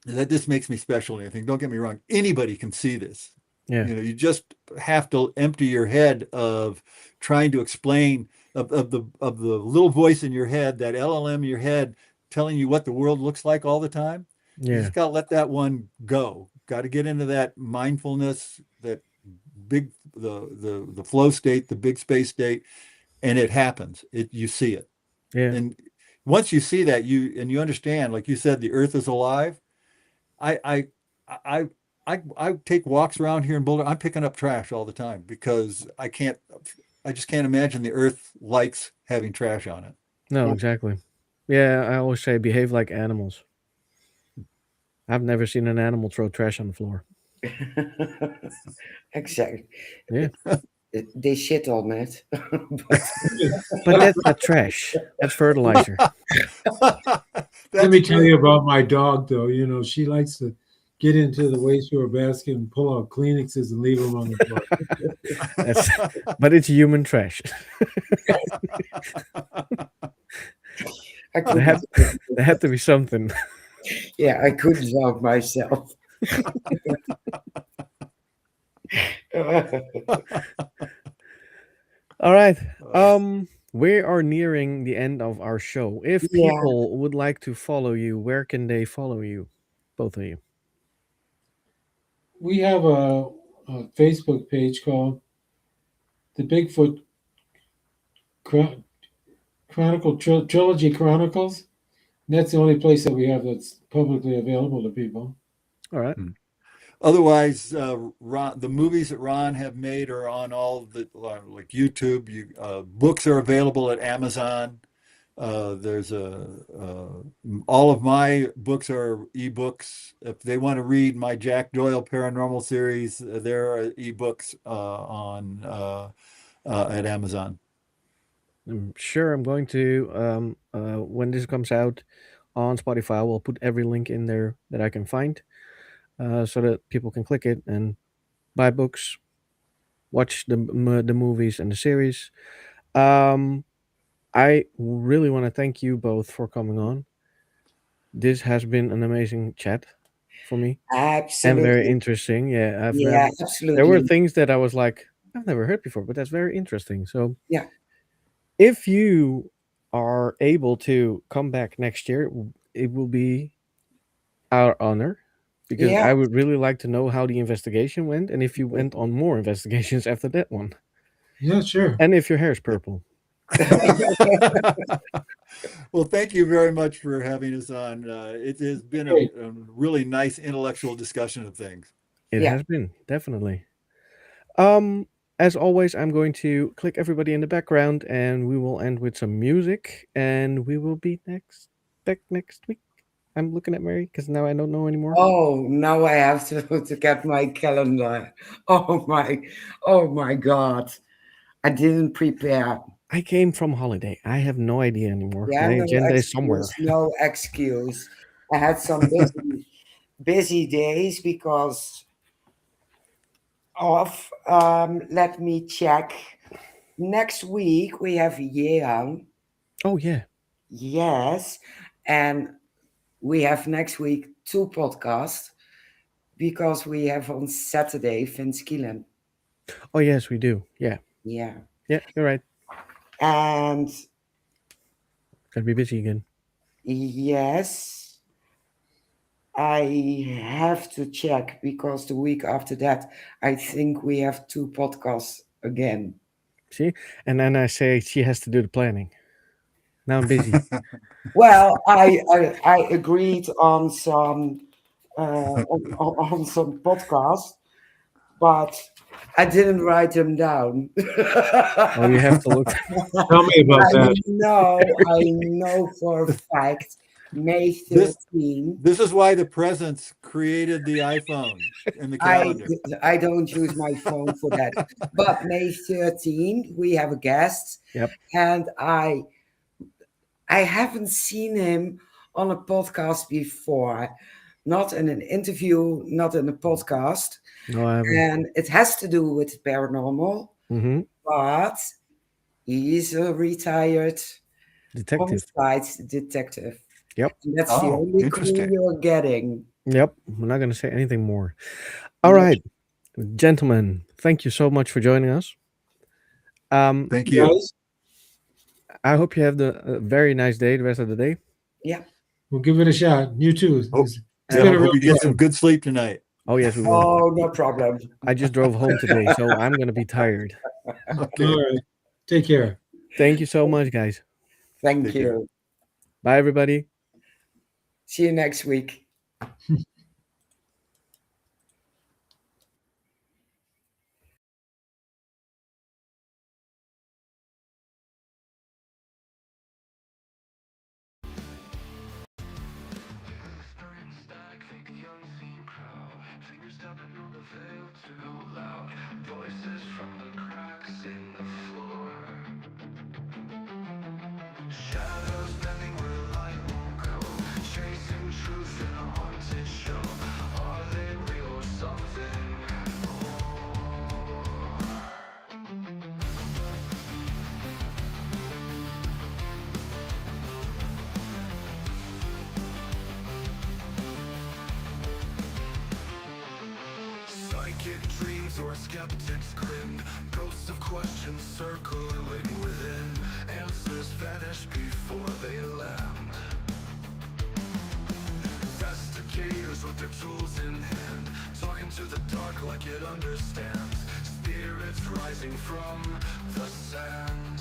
this makes me special or anything. Don't get me wrong. Anybody can see this. Yeah. You just have to empty your head of trying to explain of the little voice in your head, that LLM in your head telling you what the world looks like all the time. You Yeah. just got to let that one go. Got to get into that mindfulness, that big the flow state, the big space state, and it happens. You see it. Yeah. And once you see that, you understand, like you said, the earth is alive. I I I take walks around here in Boulder. I'm picking up trash all the time because I just can't imagine the earth likes having trash on it. No, Yeah. exactly. Yeah, I always say behave like animals. I've never seen an animal throw trash on the floor. Exactly. Yeah. They shit on it. But that's not trash. That's fertilizer. Let me tell you about my dog, though. She likes to get into the waste paper basket and pull out Kleenexes and leave them on the floor. But it's human trash. There had to be something. Yeah, I couldn't help myself. All right. We are nearing the end of our show. If Yeah. people would like to follow you, where can they follow you? Both of you. We have a Facebook page called the Bigfoot Chronicle Trilogy Chronicles. And that's the only place that we have that's publicly available to people. All right. Otherwise, the movies that Ron have made are on all the like YouTube. Books are available at Amazon. There's all of my books are ebooks. If they want to read my Jack Doyle paranormal series, there are ebooks at Amazon. I'm sure I'm going to when this comes out on Spotify, I will put every link in there that I can find, so that people can click it and buy books, watch the movies and the series. I really want to thank you both for coming on. This has been an amazing chat for me and very Absolutely. interesting. Yeah, Yeah, there were absolutely. things that I was like, I've never heard before, but that's very interesting. So Yeah. if you are able to come back next year, it will be our honor, because Yeah. I would really like to know how the investigation went and if you went on more investigations after that one. Yeah, sure. And if your hair is purple. Well, thank you very much for having us on. It has been a really nice intellectual discussion of things. It Yeah. has been, definitely. As always, I'm going to click everybody in the background and we will end with some music and we will be back next week. I'm looking at Mary because now I don't know anymore. Oh, now I have to get my calendar. Oh my God. I didn't prepare. I came from holiday. I have no idea anymore. Yeah, My no agenda is somewhere. excuse, no excuse. I had some busy days because of, let me check. Next week we have Yehan. Oh, yeah. Yes. And we have next week 2 podcasts because we have on Saturday Vince Keelan. Oh, yes, we do. Yeah. Yeah. Yeah, you're right. And Gotta be busy again. yes, I have to check because the week after that, I think we have 2 podcasts again. See? And then I say she has to do the planning. Now I'm busy. Well, I agreed on some on some podcasts, but I didn't write them down. Oh, you have to look. Tell me about that. I know for a fact May This- 13. This is why the presents created the iPhone and the calendar. I don't use my phone for that. But May 13, we have a guest. Yep. And I haven't seen him on a podcast before. Not in an interview, not in a podcast. No, I haven't. And it has to do with paranormal, Mm-hmm. but he's a retired Detective. homicide detective. Yep. And that's the Oh, only clue interesting. you're getting. Yep. We're not going to say anything more. All right. Gentlemen, thank you so much for joining us. Thank you. Guys, I hope you have a very nice day, the rest of the day. Yeah. we'll give it a shot. You too. Oh, It's Yeah, been a hope real you get pleasure. some good sleep tonight. Oh, yes, we will. Oh, no problem. I just drove home today, so I'm going to be tired. Okay. All right. Take care. Thank you so much, guys. Thank Take you. care. Bye, everybody. See you next week. Voices from the cracks in the floor. Shadows bending where light won't go. Chasing truth in a haunted show. Are they real or something more? Psychic dreams or skeptics grin. Ghosts of questions circling within. Answers vanish before they land. Investigators with their tools in hand, talking to the dark like it understands. Spirits rising from the sand.